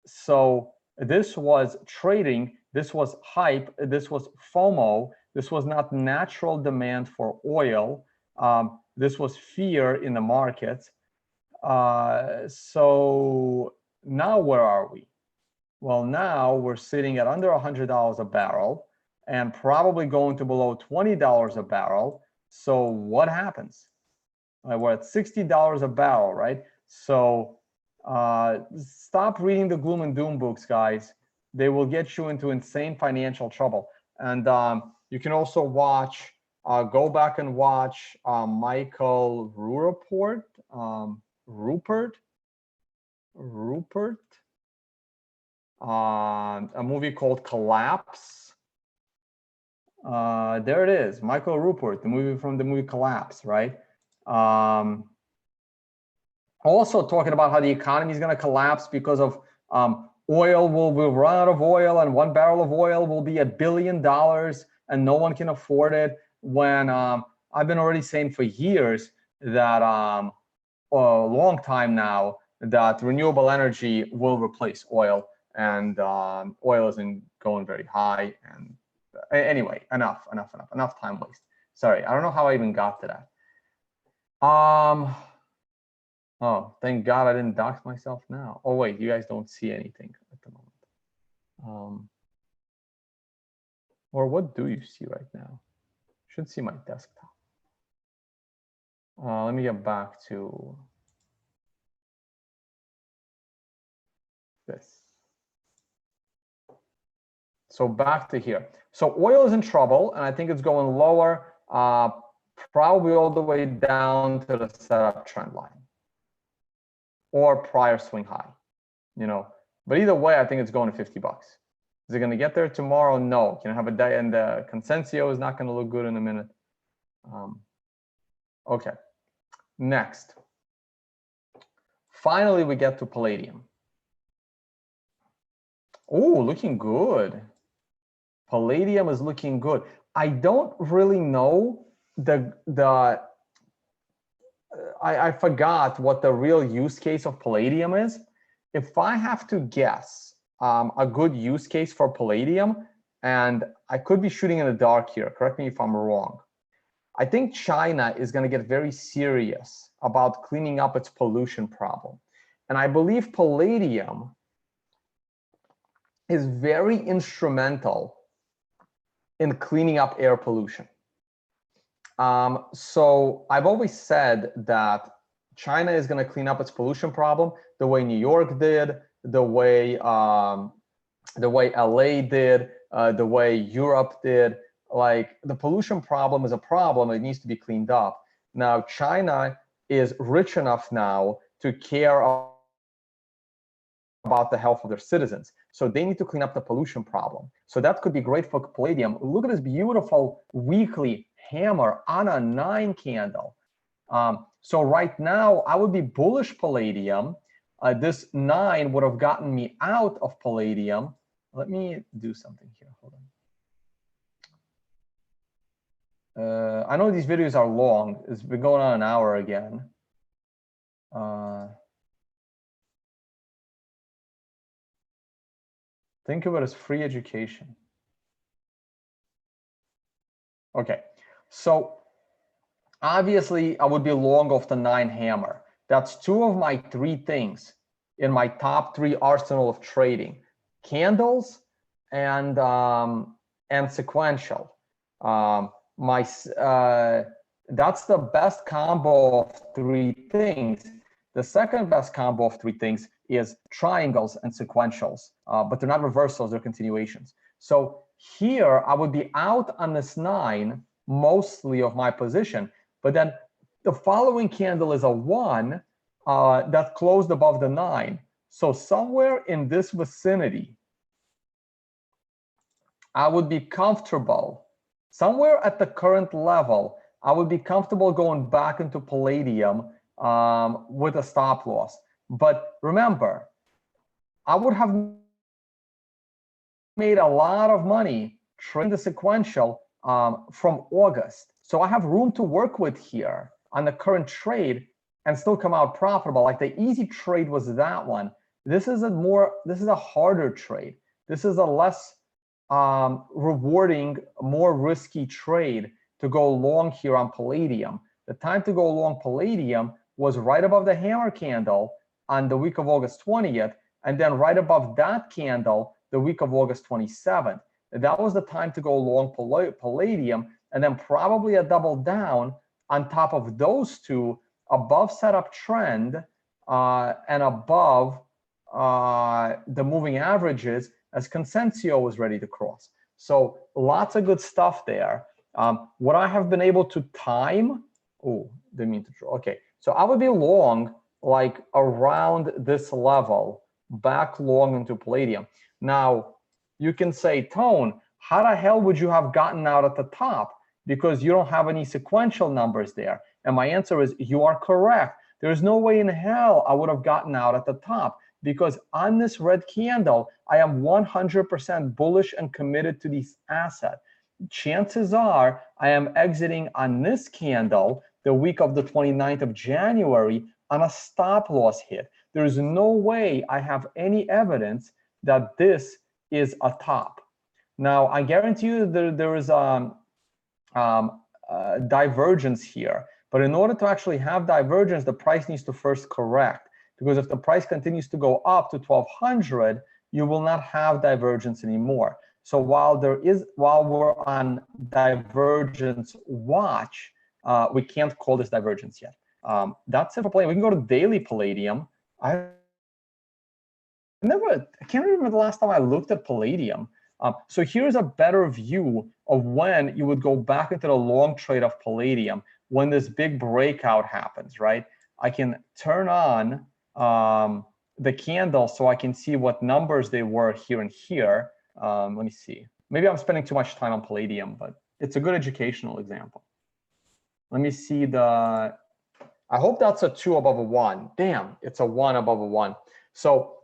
So this was trading, this was hype, this was FOMO, this was not natural demand for oil. This was fear in the markets. So now where are we? Well, now we're sitting at under $100 a barrel and probably going to below $20 a barrel. So what happens? We're at $60 a barrel, right? So stop reading the gloom and doom books, guys. They will get you into insane financial trouble. And you can also watch, go back and watch Michael Rupert, a movie called Collapse. There it is, Michael Rupert, the movie from the movie Collapse, right? Also talking about how the economy is going to collapse because of oil will run out of oil, and 1 barrel of oil will be $1 billion, and no one can afford it. When I've been already saying for years that a long time now that renewable energy will replace oil, and oil isn't going very high. And anyway, enough time waste. Sorry, I don't know how I even got to that. Oh, thank God I didn't dox myself now. Oh wait, you guys don't see anything at the moment. Or what do you see right now? Should see my desktop. Let me get back to this. So back to here. So oil is in trouble, and I think it's going lower, probably all the way down to the setup trend line or prior swing high, you know. But either way, I think it's going to 50 bucks. Is it going to get there tomorrow? No. Can I have a day? And the Consensio is not going to look good in a minute. Okay. Next. Finally, we get to palladium. Oh, looking good. Palladium is looking good. I don't really know I forgot what the real use case of palladium is. If I have to guess a good use case for palladium, and I could be shooting in the dark here, correct me if I'm wrong. I think China is going to get very serious about cleaning up its pollution problem. And I believe palladium is very instrumental in cleaning up air pollution. So I've always said that China is going to clean up its pollution problem the way New York did, the way LA did, the way Europe did. Like, the pollution problem is a problem. It needs to be cleaned up. Now, China is rich enough now to care about the health of their citizens. So they need to clean up the pollution problem. So that could be great for palladium. Look at this beautiful weekly hammer on a 9 candle. So right now, I would be bullish palladium. This 9 would have gotten me out of palladium. Let me do something here. Hold on. I know these videos are long. It's been going on an hour again. Think of it as free education. Okay, so obviously I would be long off the 9 hammer. That's 2 of my 3 things in my top 3 arsenal of trading: candles and sequential. That's the best combo of 3 things. The second best combo of 3 things is triangles and sequentials, but they're not reversals, they're continuations. So here I would be out on this 9 mostly of my position, but then the following candle is a 1 that closed above the 9. So somewhere in this vicinity, I would be comfortable. Somewhere at the current level, I would be comfortable going back into palladium with a stop loss. But remember, I would have made a lot of money trading the sequential from August. So I have room to work with here on the current trade and still come out profitable. Like, the easy trade was that one. This is a harder trade. This is a less rewarding, more risky trade to go long here on palladium. The time to go long palladium was right above the hammer candle on the week of August 20th. And then right above that candle, the week of August 27th, that was the time to go long palladium, and then probably a double down on top of those two above setup trend and above the moving averages as Consensio was ready to cross. So lots of good stuff there. What I have been able to time, oh, didn't mean to draw. Okay, so I would be long like around this level, back long into palladium. Now, you can say, Tone, how the hell would you have gotten out at the top? Because you don't have any sequential numbers there. And my answer is, you are correct. There's no way in hell I would have gotten out at the top, because on this red candle, I am 100% bullish and committed to this asset. Chances are I am exiting on this candle the week of the 29th of January on a stop loss hit. There is no way I have any evidence that this is a top. Now, I guarantee you there is divergence here. But in order to actually have divergence, the price needs to first correct. Because if the price continues to go up to 1200, you will not have divergence anymore. So while we're on divergence watch, we can't call this divergence yet. That's it for palladium. We can go to daily palladium. I can't remember the last time I looked at palladium. So here's a better view of when you would go back into the long trade of palladium when this big breakout happens, right? I can turn on the candle so I can see what numbers they were here and here. Let me see. Maybe I'm spending too much time on palladium, but it's a good educational example. Let me see the, I hope that's a 2 above a 1. Damn, it's a 1 above a 1. So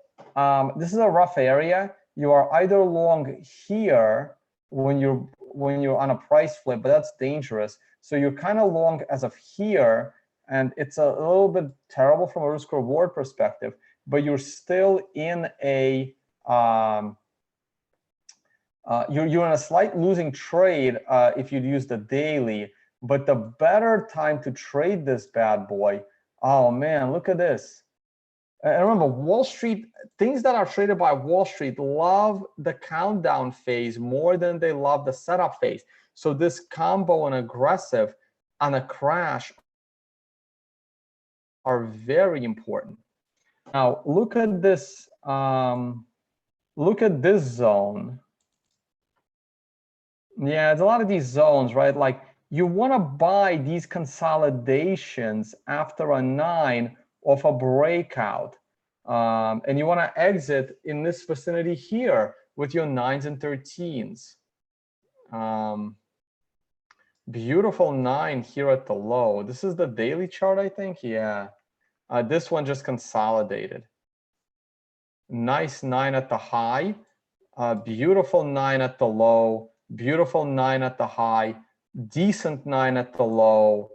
this is a rough area. You are either long here when you're on a price flip, but that's dangerous. So you're kind of long as of here, and it's a little bit terrible from a risk reward perspective, but you're still in a you're in a slight losing trade if you use the daily. But the better time to trade this bad boy, oh man, look at this. And remember, Wall Street, things that are traded by Wall Street love the countdown phase more than they love the setup phase. So this combo and aggressive on a crash are very important. Now look at this. Look at this zone. Yeah, it's a lot of these zones, right? Like you want to buy these consolidations after a 9 of a breakout, and you want to exit in this vicinity here with your 9s and 13s. Beautiful 9 here at the low. This is the daily chart, I think. Yeah, this one just consolidated. Nice 9 at the high, beautiful 9 at the low, beautiful 9 at the high, decent 9 at the low.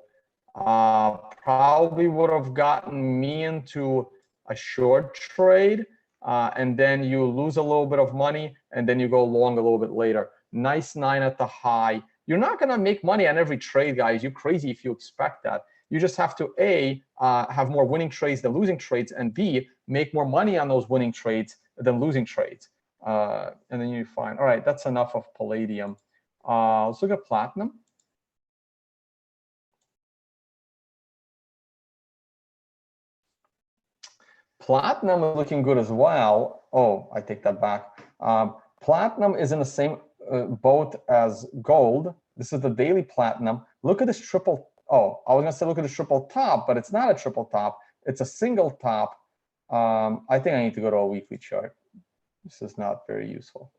Probably would have gotten me into a short trade, and then you lose a little bit of money, and then you go long a little bit later. Nice 9 at the high. You're not going to make money on every trade, guys. You're crazy if you expect that. You just have to A, have more winning trades than losing trades, and B, make more money on those winning trades than losing trades. And then you find, all right, that's enough of palladium. Let's look at platinum. Platinum is looking good as well. Oh, I take that back. Platinum is in the same boat as gold. This is the daily platinum. Look at this triple. Oh, I was going to say look at the triple top, but it's not a triple top. It's a single top. I think I need to go to a weekly chart. This is not very useful.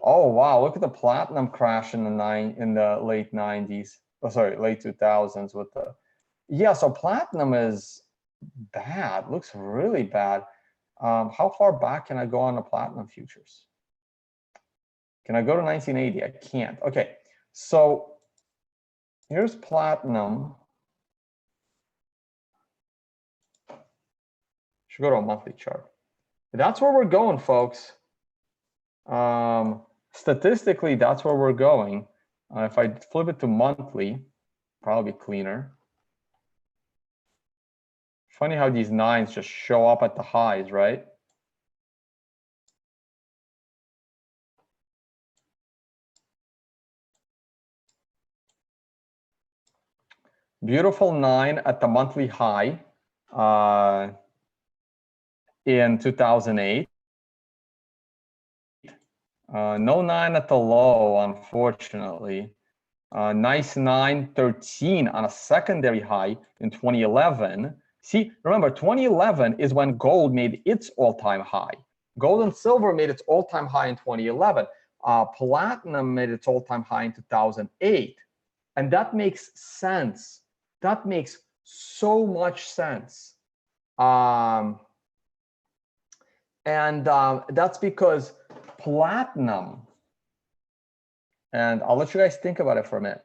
Oh, wow. Look at the platinum crash in the late 90s. Oh, sorry, late 2000s with the. Yeah, so platinum is bad. Looks really bad. How far back can I go on the platinum futures? Can I go to 1980? I can't. Okay, so here's platinum. Should go to a monthly chart. That's where we're going, folks. Statistically, that's where we're going. If I flip it to monthly, probably cleaner. Funny how these 9s just show up at the highs, right? Beautiful 9 at the monthly high in 2008. No 9 at the low, unfortunately. Nice 913 on a secondary high in 2011. See, remember, 2011 is when gold made its all-time high. Gold and silver made its all-time high in 2011. Platinum made its all-time high in 2008. And that makes sense. That makes so much sense. That's because platinum, and I'll let you guys think about it for a minute.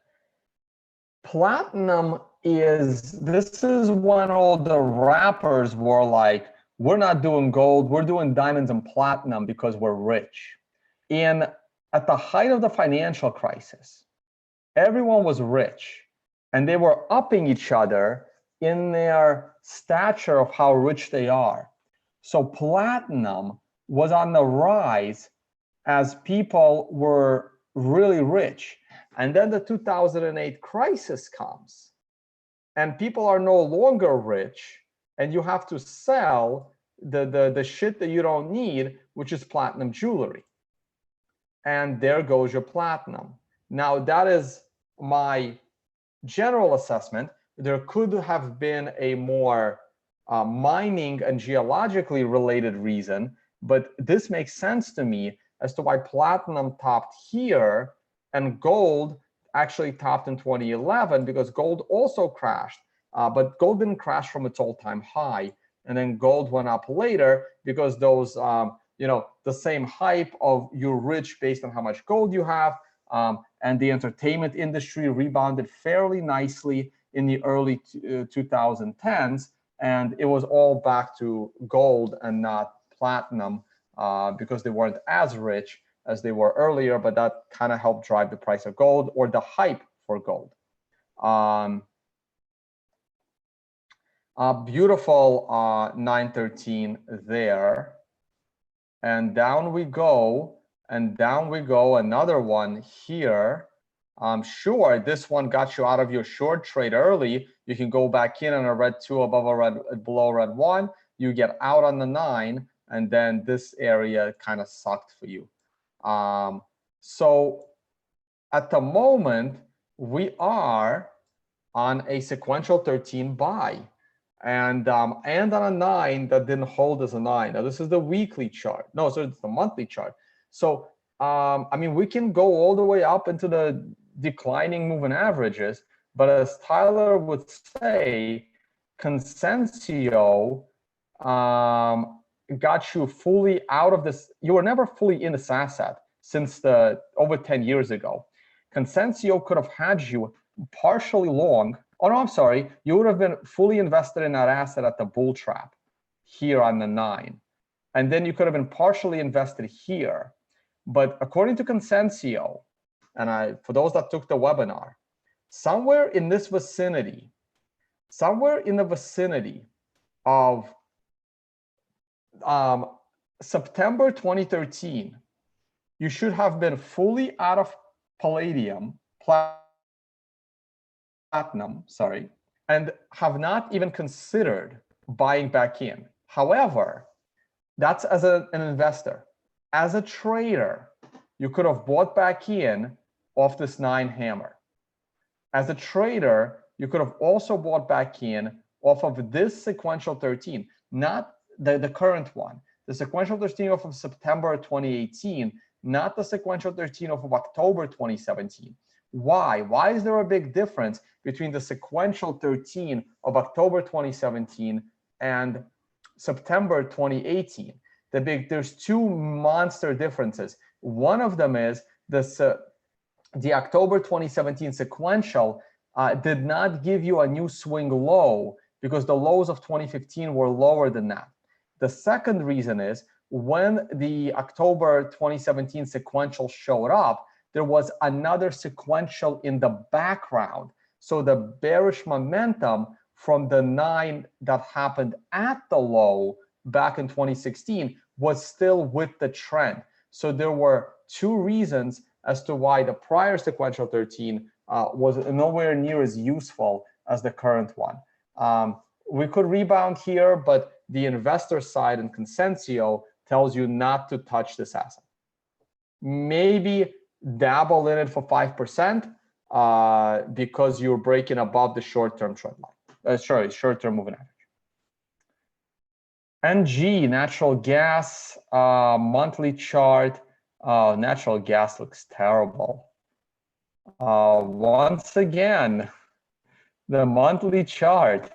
Platinum this is when all the rappers were like, we're not doing gold, we're doing diamonds and platinum because we're rich. At the height of the financial crisis, everyone was rich and they were upping each other in their stature of how rich they are. So platinum was on the rise as people were really rich. And then the 2008 crisis comes and people are no longer rich and you have to sell the shit that you don't need, which is platinum jewelry. And there goes your platinum. Now that is my general assessment. There could have been a more mining and geologically related reason, but this makes sense to me as to why platinum topped here and gold actually topped in 2011, because gold also crashed, but gold didn't crash from its all-time high, and then gold went up later because those, the same hype of you're rich based on how much gold you have, and the entertainment industry rebounded fairly nicely in the early 2010s, and it was all back to gold and not platinum because they weren't as rich as they were earlier, but that kind of helped drive the price of gold or the hype for gold. Beautiful 913 there. And down we go, and down we go, another one here. Sure, this one got you out of your short trade early. You can go back in on a red 2 above a red, below red 1. You get out on the 9, and then this area kind of sucked for you. So at the moment, we are on a sequential 13 buy. And on a 9 that didn't hold as a 9. Now this is the weekly chart. No, so it's the monthly chart. So I mean, we can go all the way up into the declining moving averages, but as Tyler would say, Consensio got you fully out of this. You were never fully in this asset since over 10 years ago. Consensio could have had you partially long. Oh no, I'm sorry. You would have been fully invested in that asset at the bull trap here on the 9. And then you could have been partially invested here. But according to Consensio, and for those that took the webinar, somewhere in this vicinity, somewhere in the vicinity of September 2013, you should have been fully out of platinum, sorry, and have not even considered buying back in. However, that's as an investor. As a trader, you could have bought back in off this 9 hammer. As a trader, you could have also bought back in off of this sequential 13, not the current one. The sequential 13 off of September 2018, not the sequential 13 off of October 2017. Why? Why is there a big difference between the sequential 13 of October 2017 and September 2018? There's 2 monster differences. One of them is the October 2017 sequential did not give you a new swing low because the lows of 2015 were lower than that. The second reason is when the October 2017 sequential showed up, there was another sequential in the background. So the bearish momentum from the 9 that happened at the low back in 2016 was still with the trend. So there were 2 reasons as to why the prior sequential 13 was nowhere near as useful as the current one. We could rebound here, but the investor side in Consensio tells you not to touch this asset. Maybe dabble in it for 5% because you're breaking above the short-term trend line. Short-term moving average. NG, natural gas, monthly chart. Natural gas looks terrible. Once again, the monthly chart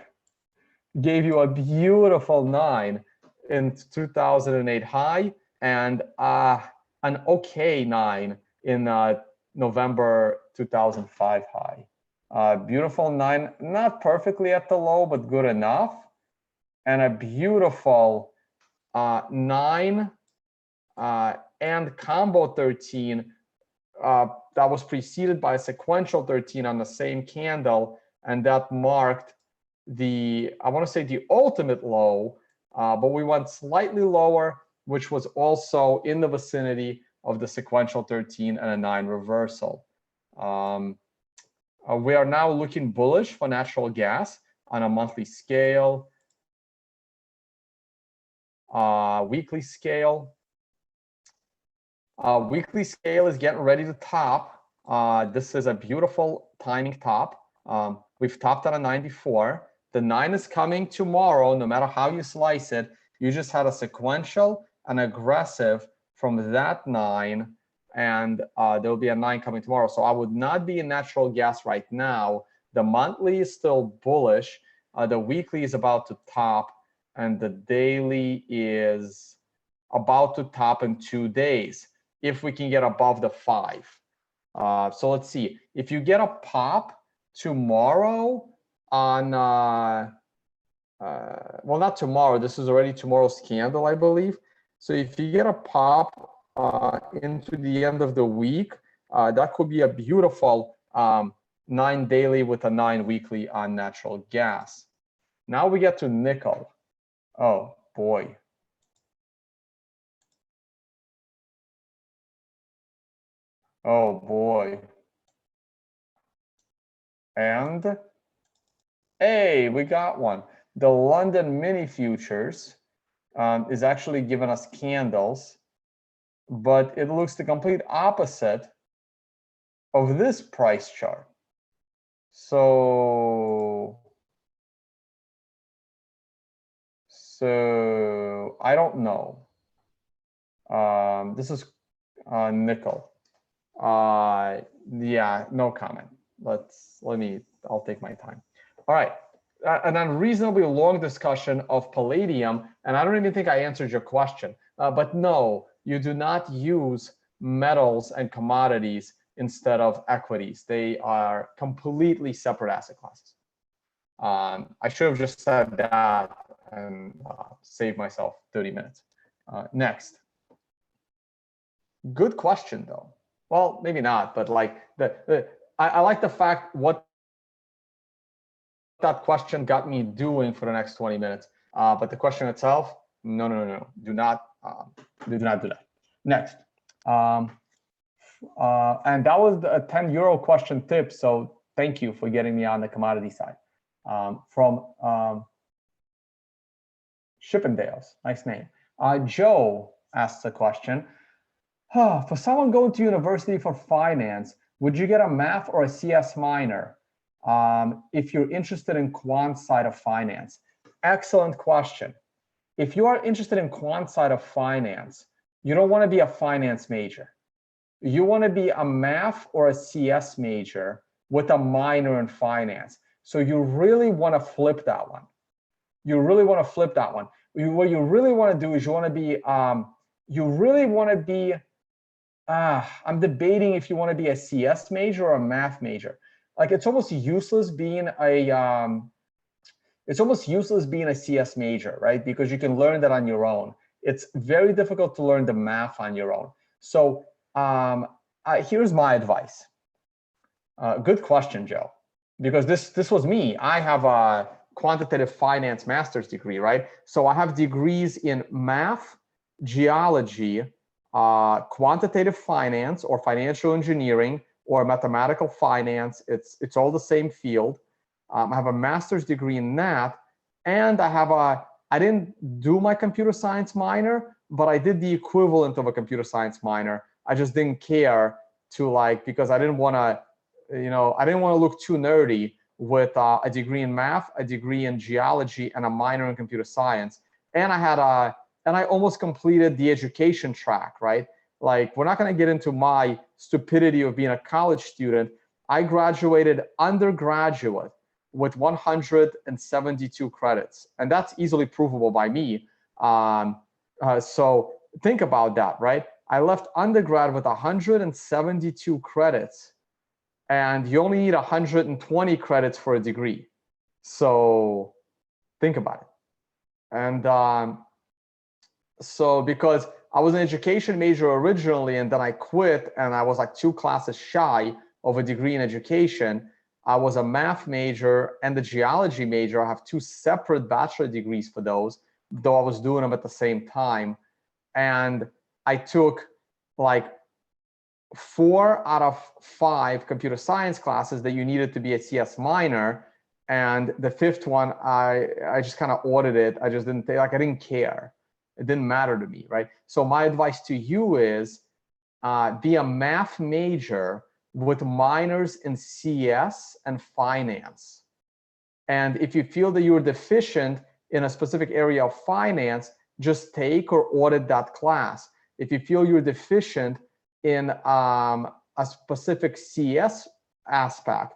gave you a beautiful 9 in 2008 high and an okay 9 in November 2005 high. Beautiful 9, not perfectly at the low, but good enough. And a beautiful 9 and combo 13 that was preceded by a sequential 13 on the same candle, and that marked the, I want to say the ultimate low, but we went slightly lower, which was also in the vicinity of the sequential 13 and a 9 reversal. We are now looking bullish for natural gas on a monthly scale, weekly scale. Weekly scale is getting ready to top. This is a beautiful timing top. We've topped at a 94. The 9 is coming tomorrow, no matter how you slice it. You just had a sequential and aggressive from that 9, and there'll be a 9 coming tomorrow. So I would not be in natural gas right now. The monthly is still bullish. The weekly is about to top, and the daily is about to top in 2 days if we can get above the 5. So let's see. If you get a pop tomorrow on, well, not tomorrow. This is already tomorrow's candle, I believe. So if you get a pop into the end of the week, that could be a beautiful 9 daily with a 9 weekly on natural gas. Now we get to nickel. Oh, boy. Oh, boy. And, hey, we got one. The London mini futures is actually giving us candles, but it looks the complete opposite of this price chart. So I don't know. This is nickel. Yeah, no comment. I'll take my time. All right, an unreasonably long discussion of palladium, and I don't even think I answered your question. But no, you do not use metals and commodities instead of equities. They are completely separate asset classes. I should have just said that and saved myself 30 minutes. Next. Good question, though. Well, maybe not, but like I like the fact what that question got me doing for the next 20 minutes. But the question itself, no. Do not do that. Next. And that was a 10 euro question tip. So thank you for getting me on the commodity side. From Chippendales, nice name. Joe asks a question. For someone going to university for finance, would you get a math or a CS minor if you're interested in quant side of finance? Excellent question. If you are interested in quant side of finance, you don't want to be a finance major. You want to be a math or a CS major with a minor in finance. So you really want to flip that one. What you really want to do is you want to be, I'm debating if you want to be a CS major or a math major. Like it's almost useless being a CS major, right? Because you can learn that on your own. It's very difficult to learn the math on your own. So here's my advice. Good question, Joe. Because this was me. I have a quantitative finance master's degree, right? So I have degrees in math, geology, quantitative finance or financial engineering or mathematical finance. It's all the same field. I have a master's degree in that, and I didn't do my computer science minor, but I did the equivalent of a computer science minor. I just didn't care to because I didn't want to, I didn't want to look too nerdy with a degree in math, a degree in geology, and a minor in computer science. And I almost completed the education track, right? Like, we're not going to get into my stupidity of being a college student. I graduated undergraduate with 172 credits, and that's easily provable by me. So think about that, right? I left undergrad with 172 credits, and you only need 120 credits for a degree. So think about it. And so because I was an education major originally, and then I quit, and I was like 2 classes shy of a degree in education. I was a math major and the geology major. I have 2 separate bachelor degrees for those, though I was doing them at the same time. And I took like 4 out of 5 computer science classes that you needed to be a CS minor. And the 5th one, I just kind of audited. I just didn't I didn't care. It didn't matter to me, right? So my advice to you is be a math major with minors in CS and finance. And if you feel that you're deficient in a specific area of finance, just take or audit that class. If you feel you're deficient in a specific CS aspect,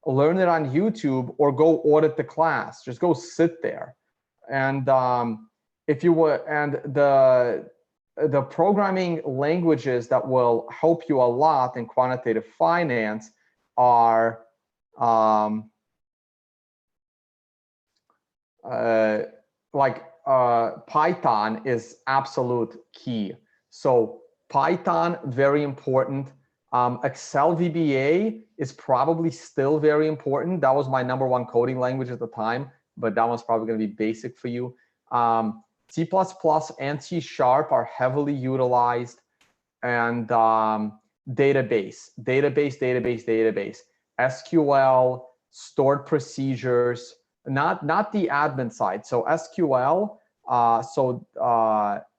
learn it on YouTube or go audit the class. Just go sit there. And if you would, and the programming languages that will help you a lot in quantitative finance are Python is absolute key. So Python, very important. Excel VBA is probably still very important. That was my #1 coding language at the time, but that one's probably going to be basic for you. C++ and C# are heavily utilized, and database, SQL, stored procedures, not the admin side. So SQL,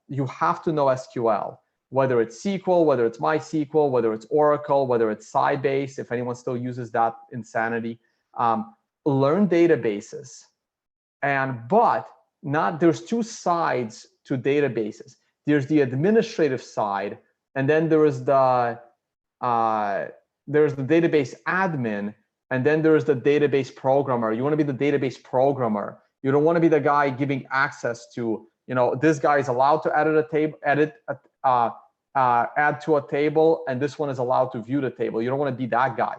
you have to know SQL, whether it's SQL, whether it's MySQL, whether it's Oracle, whether it's Sybase, if anyone still uses that insanity. Learn databases, there's 2 sides to databases. There's the administrative side, and then there's the database admin, and then there's the database programmer. You want to be the database programmer. You don't want to be the guy giving access to, this guy is allowed to edit a table, add to a table, and this one is allowed to view the table. You don't want to be that guy.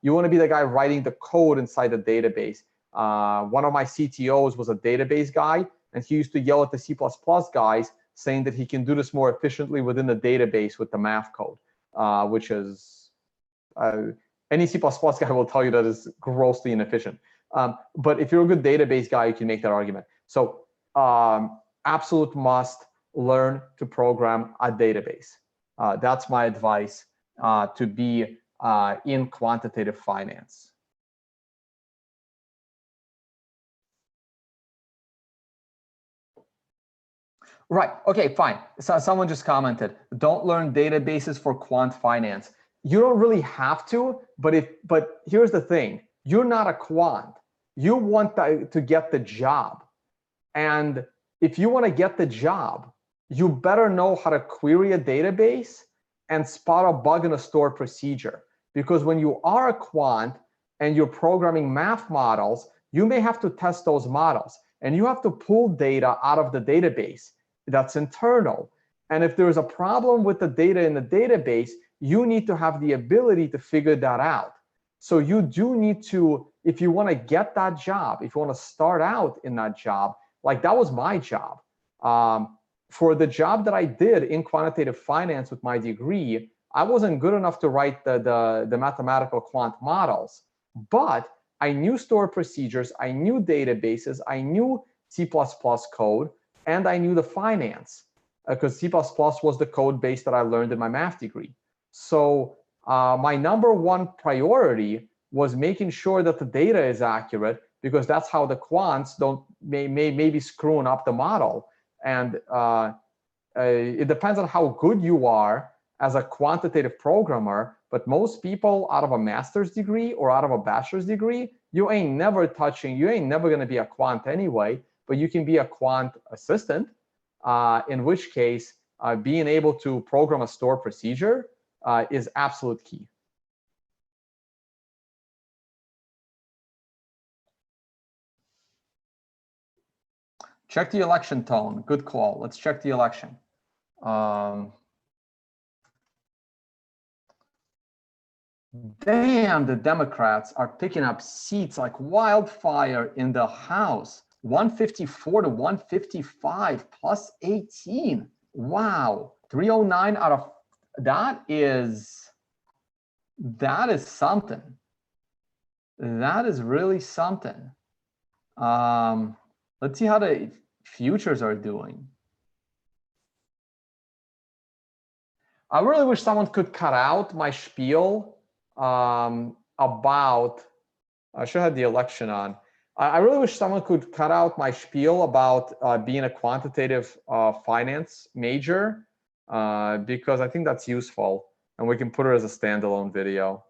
You want to be the guy writing the code inside the database. One of my CTOs was a database guy, and he used to yell at the C++ guys saying that he can do this more efficiently within the database with the math code, which is, any C++ guy will tell you that is grossly inefficient. But if you're a good database guy, you can make that argument. So absolute must learn to program a database. That's my advice to be in quantitative finance. Right. Okay, fine. So someone just commented, don't learn databases for quant finance. You don't really have to, but here's the thing. You're not a quant. You want to get the job. And if you want to get the job, you better know how to query a database and spot a bug in a stored procedure. Because when you are a quant and you're programming math models, you may have to test those models. And you have to pull data out of the database that's internal. And if there's a problem with the data in the database, you need to have the ability to figure that out. So you do need to, if you want to get that job, if you want to start out in that job, like that was my job. For the job that I did in quantitative finance with my degree, I wasn't good enough to write the mathematical quant models, but I knew stored procedures, I knew databases, I knew C++ code, and I knew the finance, because C++ was the code base that I learned in my math degree. So my #1 priority was making sure that the data is accurate, because that's how the quants may be screwing up the model. And it depends on how good you are as a quantitative programmer, but most people out of a master's degree or out of a bachelor's degree, you ain't never going to be a quant anyway, but you can be a quant assistant, in which case being able to program a store procedure is absolute key. Check the election tone. Good call. Let's check the election. Damn, the Democrats are picking up seats like wildfire in the House. 154 to 155 plus 18. Wow. 309 out of that is something. That is really something. Let's see how the futures are doing. I really wish someone could cut out my spiel about, I should have the election on. I really wish someone could cut out my spiel about being a quantitative finance major, because I think that's useful and we can put it as a standalone video.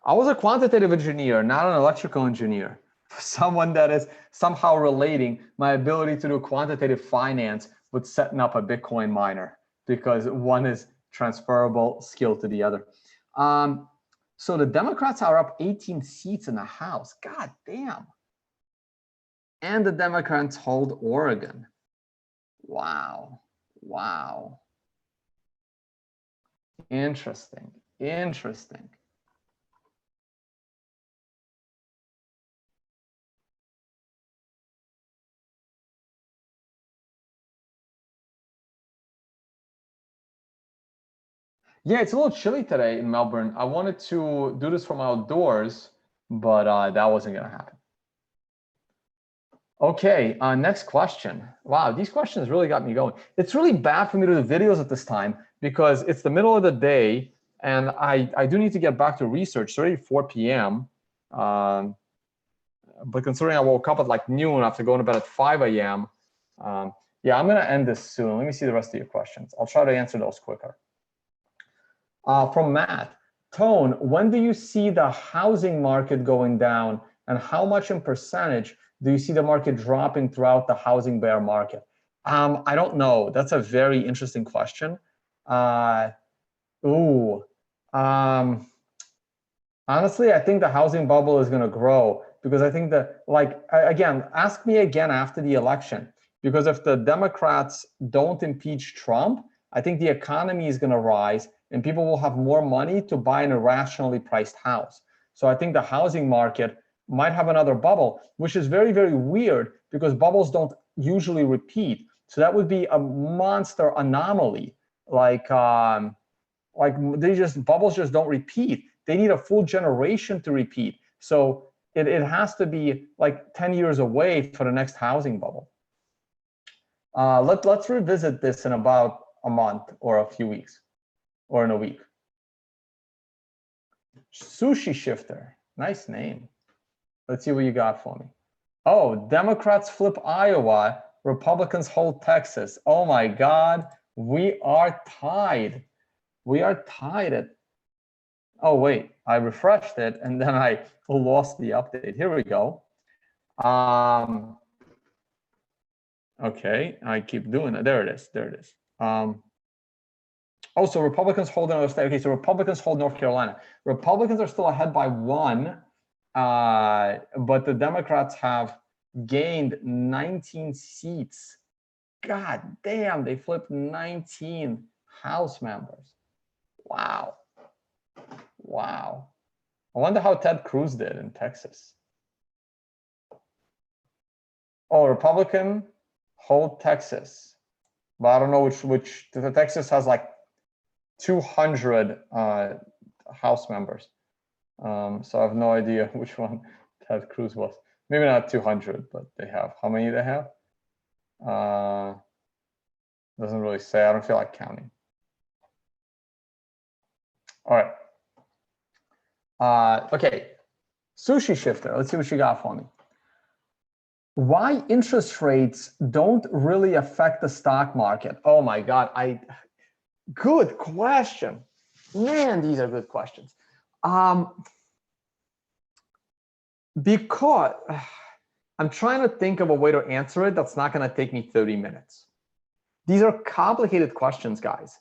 I was a quantitative engineer, not an electrical engineer. Someone that is somehow relating my ability to do quantitative finance with setting up a Bitcoin miner, because one is transferable skill to the other. So the Democrats are up 18 seats in the House. God damn. And the Democrats hold Oregon. Wow. Wow. Interesting. Interesting. Yeah, it's a little chilly today in Melbourne. I wanted to do this from outdoors, but that wasn't going to happen. Okay, next question. Wow, these questions really got me going. It's really bad for me to do videos at this time because it's the middle of the day and I do need to get back to research. It's already 4 p.m. But considering I woke up at like noon after going to bed at 5 a.m., yeah, I'm going to end this soon. Let me see the rest of your questions. I'll try to answer those quicker. From Matt, Tone, when do you see the housing market going down and how much in percentage do you see the market dropping throughout the housing bear market? I don't know. That's a very interesting question. Honestly, I think the housing bubble is going to grow because I think that, like, again, ask me again after the election, because if the Democrats don't impeach Trump, I think the economy is going to rise and people will have more money to buy an irrationally priced house. So I think the housing market might have another bubble, which is very, very weird because bubbles don't usually repeat. So that would be a monster anomaly. Bubbles just don't repeat. They need a full generation to repeat. So it has to be like 10 years away for the next housing bubble. Let's revisit this in about a month or a few weeks or in a week. Sushi Shifter, nice name. Let's see what you got for me. Oh, Democrats flip Iowa, Republicans hold Texas. Oh my God, we are tied. We are tied at, oh wait, I refreshed it and then I lost the update. Here we go. Okay, I keep doing it. There it is, there it is. Also, Republicans hold another state. Okay, so Republicans hold North Carolina. Republicans are still ahead by 1, but the Democrats have gained 19 seats. God damn, they flipped 19 House members. Wow. Wow. I wonder how Ted Cruz did in Texas. Oh, Republican hold Texas. But I don't know which Texas has like 200 House members. So I have no idea which one Ted Cruz was. Maybe not 200, but they have. How many they have? Doesn't really say. I don't feel like counting. All right. Okay. Sushi Shifter. Let's see what you got for me. Why interest rates don't really affect the stock market? Oh my God. Good question. Man, these are good questions. Because I'm trying to think of a way to answer it that's not going to take me 30 minutes. These are complicated questions, guys,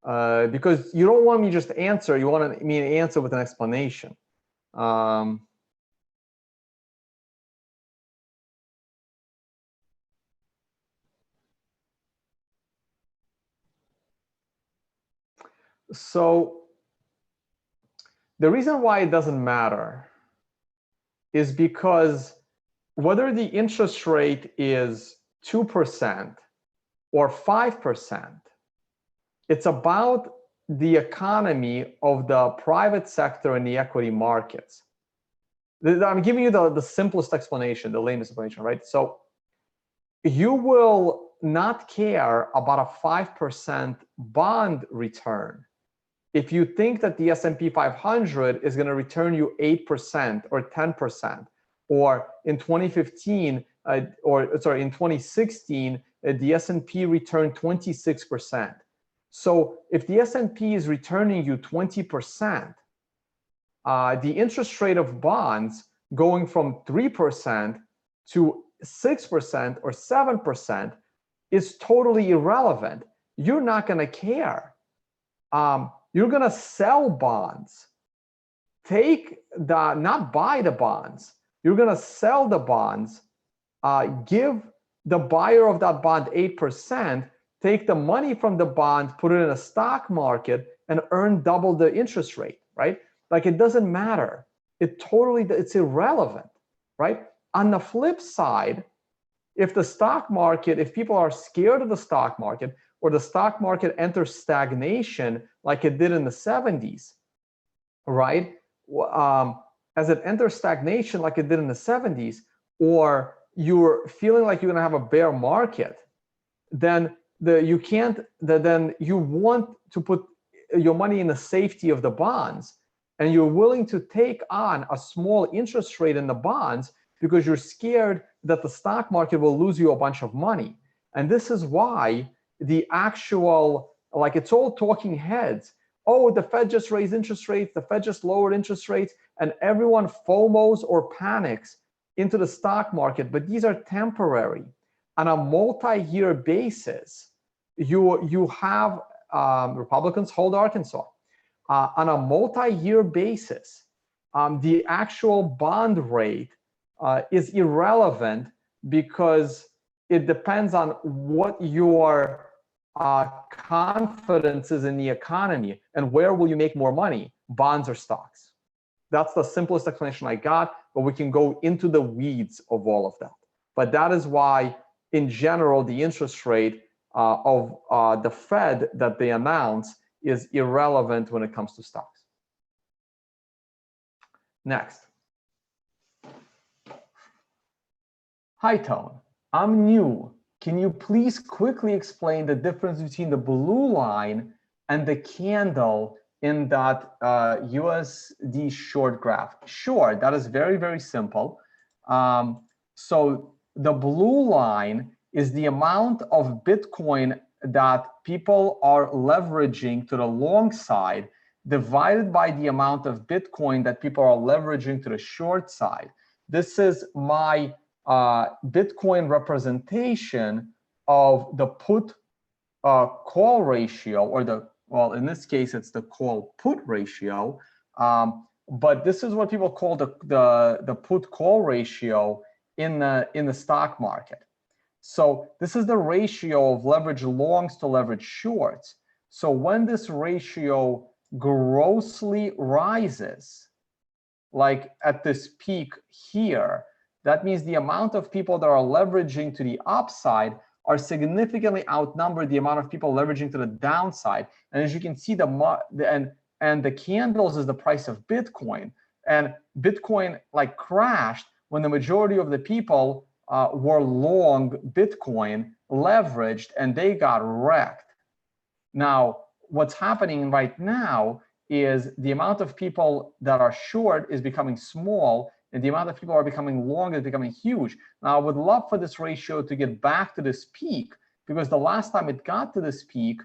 because you don't want me just to answer. You want me to answer with an explanation. So the reason why it doesn't matter is because whether the interest rate is 2% or 5%, it's about the economy of the private sector and the equity markets. I'm giving you the simplest explanation, the lamest explanation, right? So you will not care about a 5% bond return if you think that the S&P 500 is going to return you 8% or 10%, or in 2015, in 2016, the S&P returned 26%. So if the S&P is returning you 20%, the interest rate of bonds going from 3% to 6% or 7% is totally irrelevant. You're not going to care. You're going to sell bonds. Not buy the bonds. You're going to sell the bonds, give the buyer of that bond 8%, take the money from the bond, put it in a stock market, and earn double the interest rate, right? Like, it doesn't matter. It's irrelevant, right? On the flip side, if people are scared of the stock market, or the stock market enters stagnation like it did in the 70s, right? As it enters stagnation like it did in the 70s, or you're feeling like you're going to have a bear market, then you want to put your money in the safety of the bonds, and you're willing to take on a small interest rate in the bonds because you're scared that the stock market will lose you a bunch of money. And this is why the actual, like, it's all talking heads. Oh, the Fed just raised interest rates, the Fed just lowered interest rates, and everyone FOMOs or panics into the stock market. But these are temporary. On a multi-year basis, you have Republicans hold Arkansas. On a multi-year basis, the actual bond rate is irrelevant because it depends on what your confidence is in the economy and where will you make more money, bonds or stocks. That's the simplest explanation I got, but we can go into the weeds of all of that. But that is why, in general, the interest rate of the Fed that they announce is irrelevant when it comes to stocks. Next. Hi, Tone. I'm new. Can you please quickly explain the difference between the blue line and the candle in that USD short graph? Sure, that is very, very simple. So the blue line is the amount of Bitcoin that people are leveraging to the long side divided by the amount of Bitcoin that people are leveraging to the short side. This is my Bitcoin representation of the put call ratio, or in this case, it's the call put ratio. But this is what people call the put call ratio in the stock market. So this is the ratio of leverage longs to leverage shorts. So when this ratio grossly rises, like at this peak here, that means the amount of people that are leveraging to the upside are significantly outnumbered the amount of people leveraging to the downside. And as you can see, and the candles is the price of Bitcoin. And Bitcoin like crashed when the majority of the people were long Bitcoin, leveraged, and they got wrecked. Now, what's happening right now is the amount of people that are short is becoming small, and the amount of people are becoming long is becoming huge. Now, I would love for this ratio to get back to this peak, because the last time it got to this peak,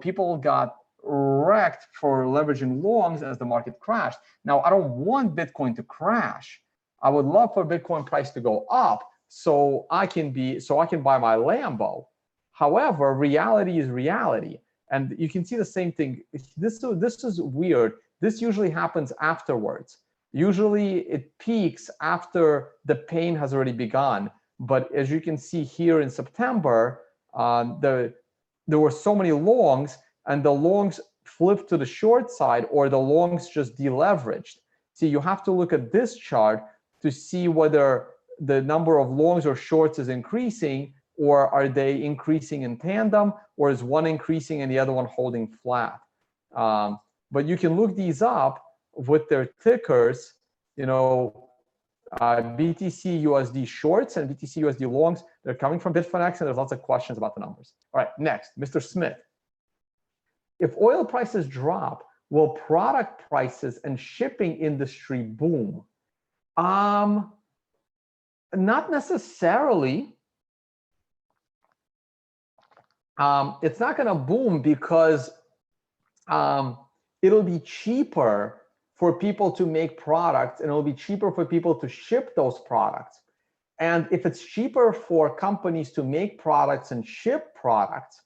people got wrecked for leveraging longs as the market crashed. Now, I don't want Bitcoin to crash. I would love for Bitcoin price to go up so I can buy my Lambo. However, reality is reality. And you can see the same thing. This is weird. This usually happens afterwards. Usually it peaks after the pain has already begun. But as you can see here in September, there were so many longs, and the longs flipped to the short side, or the longs just deleveraged. See, you have to look at this chart to see whether the number of longs or shorts is increasing, or are they increasing in tandem, or is one increasing and the other one holding flat? But you can look these up with their tickers, BTC USD shorts and BTC USD longs. They're coming from Bitfinex, and there's lots of questions about the numbers. All right, next, Mr. Smith. If oil prices drop, will product prices and shipping industry boom? Not necessarily. It's not going to boom because it'll be cheaper for people to make products, and it'll be cheaper for people to ship those products. And if it's cheaper for companies to make products and ship products,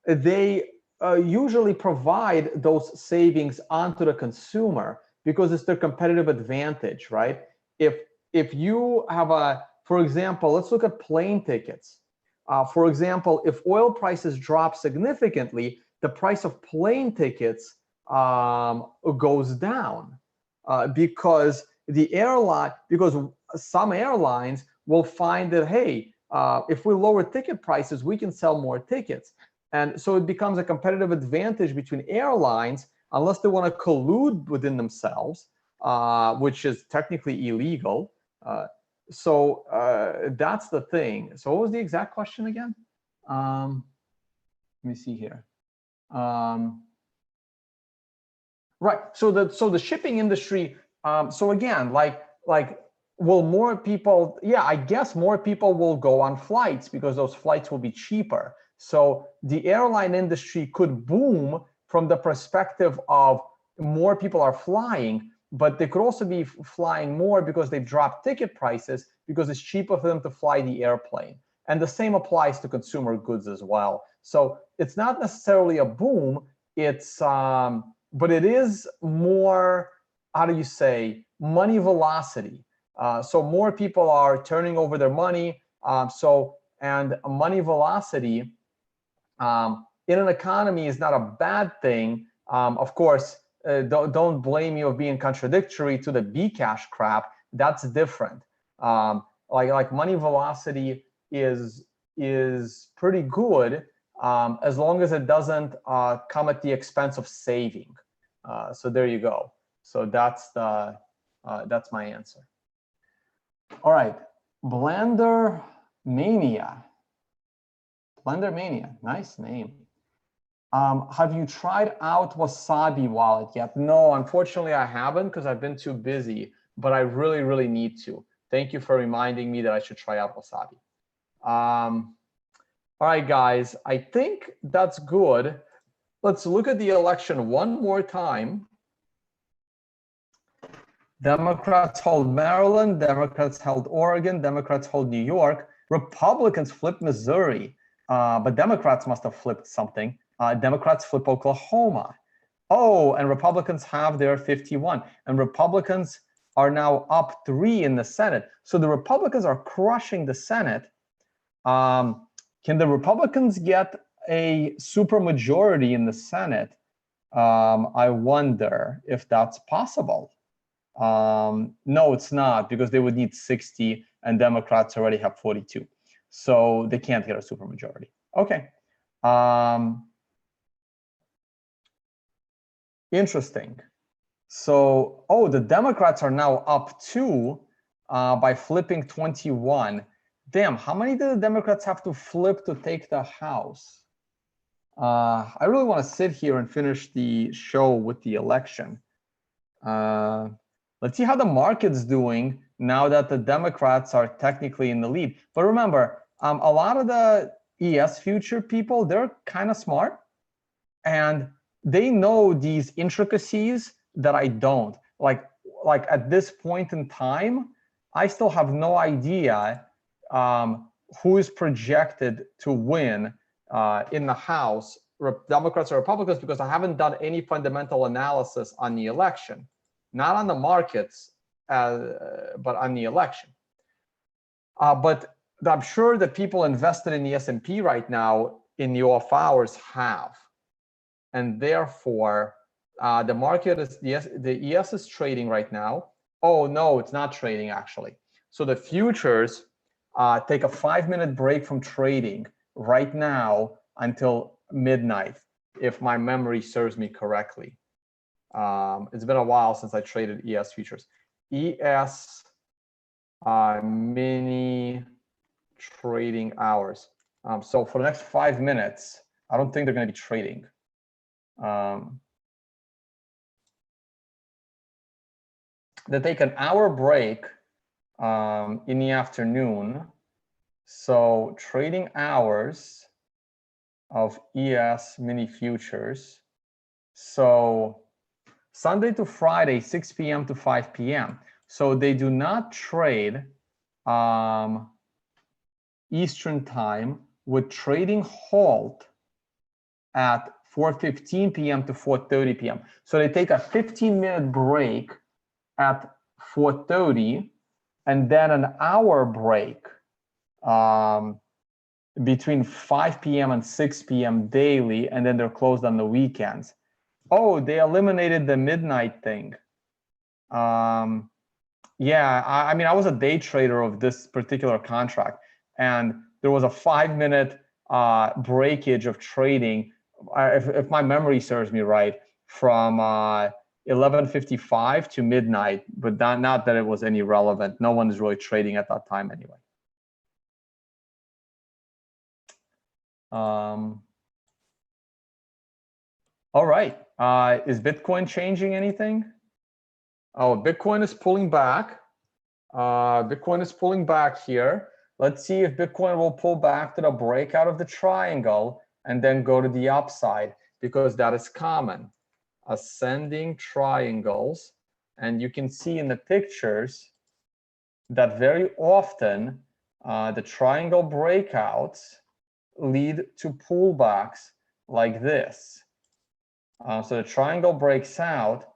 they usually provide those savings onto the consumer because it's their competitive advantage, right? If you have for example, let's look at plane tickets. For example, if oil prices drop significantly, the price of plane tickets goes down because some airlines will find that, hey, if we lower ticket prices, we can sell more tickets. And so it becomes a competitive advantage between airlines, unless they want to collude within themselves, which is technically illegal. So that's the thing. So what was the exact question again? Let me see here. Right. So the shipping industry. So again, like will more people? Yeah, I guess more people will go on flights because those flights will be cheaper. So the airline industry could boom from the perspective of more people are flying, but they could also be flying more because they've dropped ticket prices because it's cheaper for them to fly the airplane. And the same applies to consumer goods as well. So it's not necessarily a boom. It's but it is more, how do you say, money velocity. So more people are turning over their money. And money velocity in an economy is not a bad thing. Of course, don't blame me of being contradictory to the Bcash crap. That's different. Like money velocity is pretty good as long as it doesn't come at the expense of saving. So there you go. So that's my answer. All right, Blender Mania. Blender Mania, nice name. Have you tried out Wasabi Wallet yet? No, unfortunately I haven't because I've been too busy, but I really, really need to. Thank you for reminding me that I should try out Wasabi. All right, guys, I think that's good. Let's look at the election one more time. Democrats hold Maryland, Democrats held Oregon, Democrats hold New York, Republicans flipped Missouri, but Democrats must have flipped something. Democrats flip Oklahoma. Oh, and Republicans have their 51. And Republicans are now up 3 in the Senate. So the Republicans are crushing the Senate. Can the Republicans get a supermajority in the Senate? I wonder if that's possible. No, it's not, because they would need 60 and Democrats already have 42. So they can't get a supermajority. Okay. Interesting. So, oh, the Democrats are now up 2 by flipping 21. Damn, how many did the Democrats have to flip to take the House? I really want to sit here and finish the show with the election. Let's see how the market's doing now that the Democrats are technically in the lead. But remember, a lot of the ES future people, they're kind of smart, and they know these intricacies that I don't. Like at this point in time, I still have no idea who is projected to win in the House, Democrats or Republicans, because I haven't done any fundamental analysis on the election, not on the markets, but on the election. But I'm sure that people invested in the S&P right now in the off hours have. And therefore, the market is, the ES is trading right now. Oh, no, it's not trading actually. So the futures take a 5-minute break from trading right now until midnight, if my memory serves me correctly. It's been a while since I traded ES futures. ES mini trading hours. So for the next 5 minutes, I don't think they're going to be trading. They take an hour break in the afternoon. So trading hours of ES mini futures. So Sunday to Friday, 6 p.m. to 5 p.m. So they do not trade Eastern time with trading halt at 4:15 p.m. to 4:30 p.m. So they take a 15-minute break at 4:30 and then an hour break between 5 p.m. and 6 p.m. daily, and then they're closed on the weekends. Oh, they eliminated the midnight thing. Yeah, I mean, I was a day trader of this particular contract, and there was a 5-minute breakage of trading, if my memory serves me right, from 11:55 to midnight, but not that it was any relevant. No one is really trading at that time anyway. All right, is Bitcoin changing anything? Oh, Bitcoin is pulling back. Bitcoin is pulling back here. Let's see if Bitcoin will pull back to the breakout of the triangle and then go to the upside, because that is common. Ascending triangles. And you can see in the pictures that very often the triangle breakouts lead to pullbacks like this. So the triangle breaks out,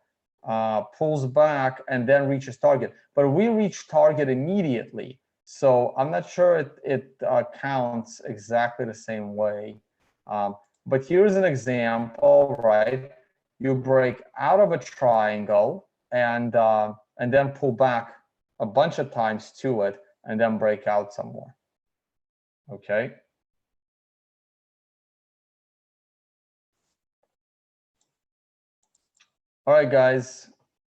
pulls back, and then reaches target. But we reach target immediately. So I'm not sure it counts exactly the same way. But here's an example, right? You break out of a triangle and then pull back a bunch of times to it and then break out some more. Okay. All right, guys.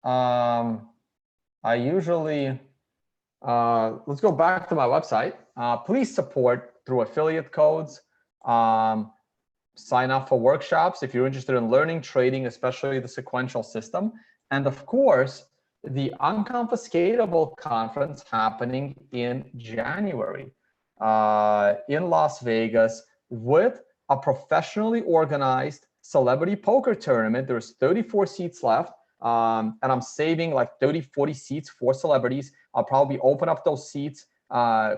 I usually, let's go back to my website. Please support through affiliate codes. Sign up for workshops if you're interested in learning trading, especially the sequential system. And of course, the Unconfiscatable conference happening in January in Las Vegas with a professionally organized celebrity poker tournament. There's 34 seats left. And I'm saving like 30, 40 seats for celebrities. I'll probably open up those seats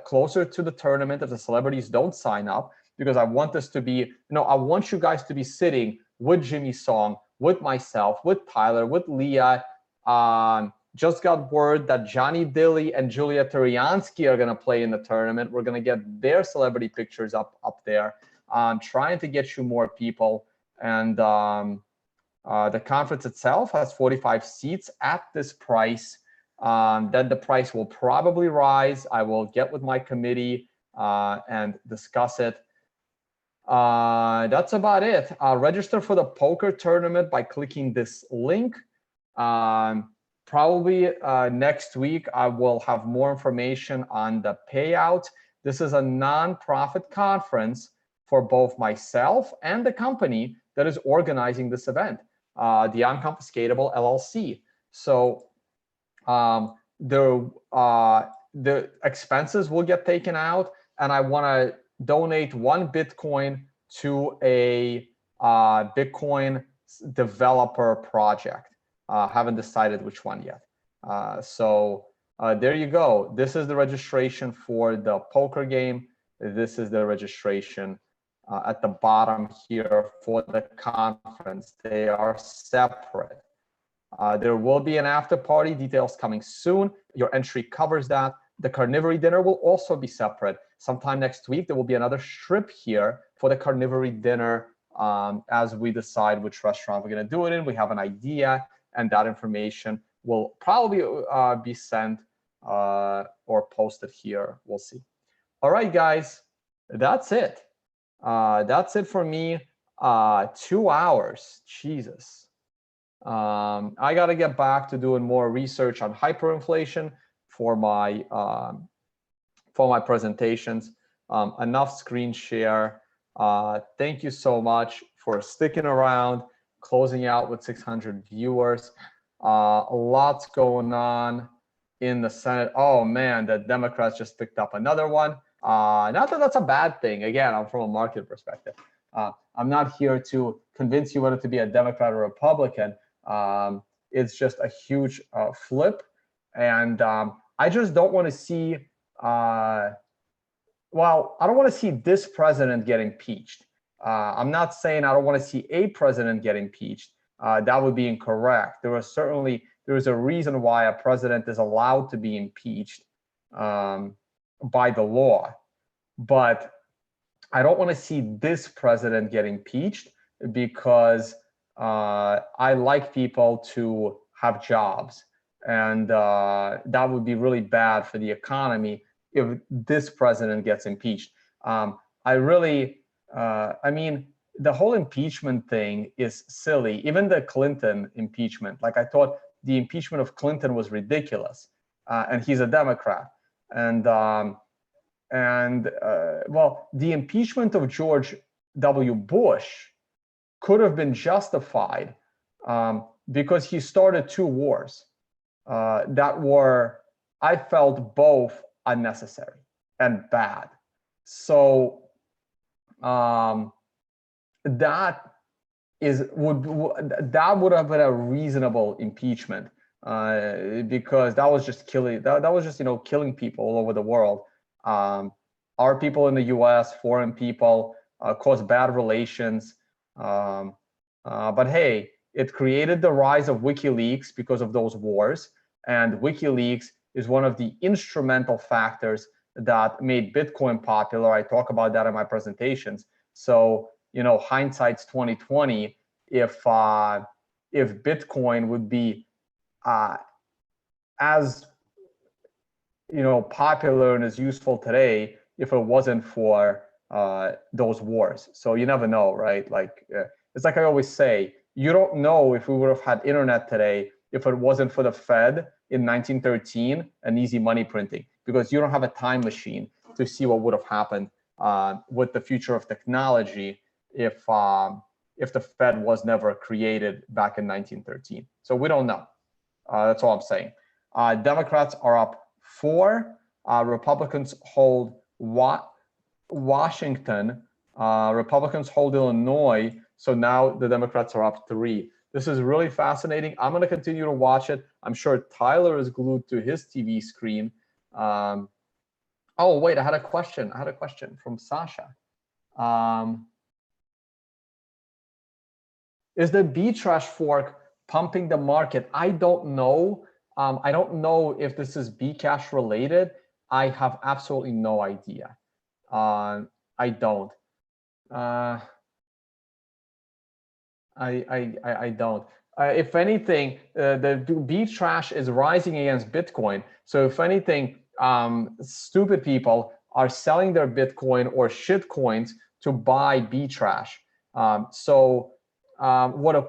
closer to the tournament if the celebrities don't sign up, because I want this to be, I want you guys to be sitting with Jimmy Song, with myself, with Tyler, with Leah. Just got word that Johnny Dilly and Julia Turiansky are going to play in the tournament. We're going to get their celebrity pictures up there. I'm trying to get you more people. And the conference itself has 45 seats at this price. Then the price will probably rise. I will get with my committee and discuss it. That's about it. Register for the poker tournament by clicking this link. Probably next week, I will have more information on the payout. This is a nonprofit conference for both myself and the company that is organizing this event, the Unconfiscatable LLC. So the expenses will get taken out, and I want to donate 1 Bitcoin to a Bitcoin developer project. Haven't decided which one yet. So there you go. This is the registration for the poker game. This is the registration at the bottom here for the conference. They are separate. There will be an after party, details coming soon. Your entry covers that. The carnivory dinner will also be separate. Sometime next week, there will be another strip here for the carnivory dinner as we decide which restaurant we're going to do it in. We have an idea, and that information will probably be sent or posted here. We'll see. All right, guys, that's it. That's it for me. 2 hours. Jesus. I got to get back to doing more research on hyperinflation for my presentations. Enough screen share. Thank you so much for sticking around, closing out with 600 viewers. Lots going on in the Senate. Oh man, the Democrats just picked up another one. Not that that's a bad thing. Again, I'm from a market perspective. I'm not here to convince you whether to be a Democrat or Republican. It's just a huge flip, and I just don't want to see. Well, I don't want to see this president get impeached. I'm not saying I don't want to see a president get impeached. That would be incorrect. There is a reason why a president is allowed to be impeached by the law, but I don't want to see this president get impeached because I like people to have jobs, and that would be really bad for the economy if this president gets impeached. I mean, the whole impeachment thing is silly. Even the Clinton impeachment, like I thought the impeachment of Clinton was ridiculous, and he's a Democrat. And well, the impeachment of George W. Bush could have been justified because he started 2 wars that were, I felt, both unnecessary and bad. So that would have been a reasonable impeachment because that was just killing. That was just killing people all over the world. Our people in the U.S., foreign people, caused bad relations. But hey, it created the rise of WikiLeaks because of those wars, and WikiLeaks is one of the instrumental factors that made Bitcoin popular. I talk about that in my presentations. So hindsight's 2020. If Bitcoin would be as popular and as useful today if it wasn't for those wars. So you never know, right? Like it's like I always say, you don't know if we would have had internet today if it wasn't for the Fed in 1913 and easy money printing, because you don't have a time machine to see what would have happened with the future of technology if the Fed was never created back in 1913. So we don't know. That's all I'm saying. Democrats are up 4. Republicans hold Washington. Republicans hold Illinois. So now the Democrats are up 3. This is really fascinating. I'm going to continue to watch it. I'm sure Tyler is glued to his TV screen. Oh, wait, I had a question. From Sasha. Is the B-Trash fork pumping the market? I don't know. I don't know if this is Bcash related. I have absolutely no idea. I don't. I don't. If anything, the B-Trash is rising against Bitcoin. So if anything, stupid people are selling their Bitcoin or shit coins to buy B trash. What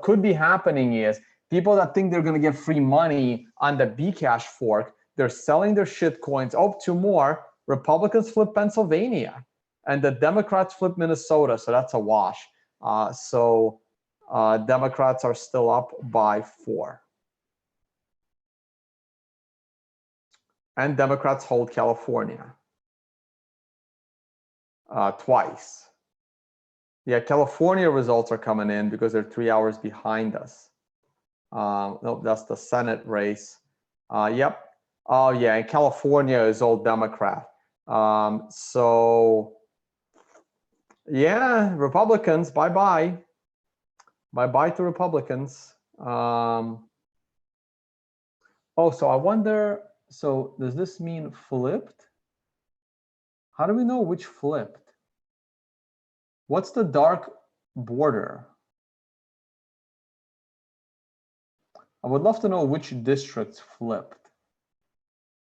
could be happening is people that think they're going to get free money on the Bcash fork, they're selling their shit coins. Oh, two more. Republicans flip Pennsylvania, and the Democrats flip Minnesota. So that's a wash. Democrats are still up by 4. And Democrats hold California twice. Yeah, California results are coming in because they're 3 hours behind us. Nope, that's the Senate race. Yep. Oh, yeah, and California is all Democrat. Yeah, Republicans, bye-bye. Bye-bye to Republicans. So I wonder, so does this mean flipped? How do we know which flipped? What's the dark border? I would love to know which districts flipped.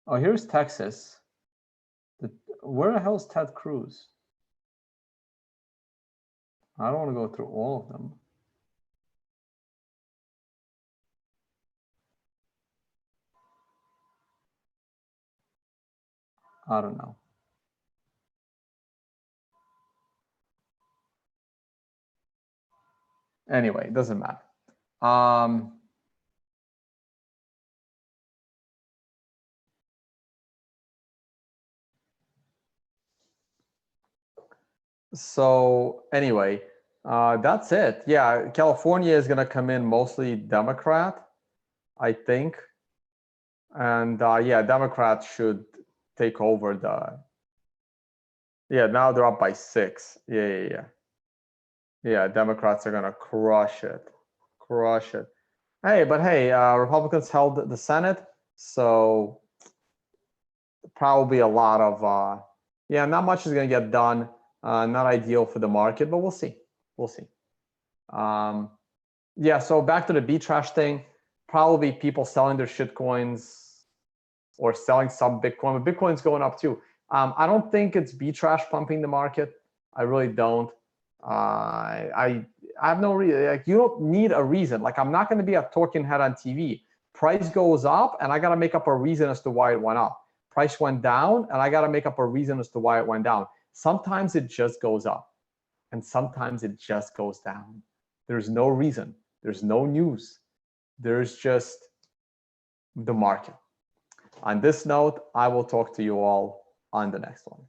Oh, here's Texas. Where the hell is Ted Cruz? I don't want to go through all of them. I don't know. Anyway, it doesn't matter. So anyway, that's it. Yeah, California is going to come in mostly Democrat, I think. And yeah, Democrats should take over the. Yeah, now they're up by 6. Yeah. Yeah, Democrats are going to crush it. Crush it. Hey, but hey, Republicans held the Senate, so probably a lot of, yeah, not much is going to get done. Not ideal for the market, but we'll see. We'll see. Yeah, so back to the B trash thing, probably people selling their shit coins or selling some Bitcoin, but Bitcoin's going up too. I don't think it's B trash pumping the market. I really don't. I have no reason. Like, you don't need a reason. Like, I'm not going to be a talking head on TV. Price goes up, and I got to make up a reason as to why it went up. Price went down, and I got to make up a reason as to why it went down. Sometimes it just goes up, and sometimes it just goes down. There's no reason. There's no news. There's just the market. On this note, I will talk to you all on the next one.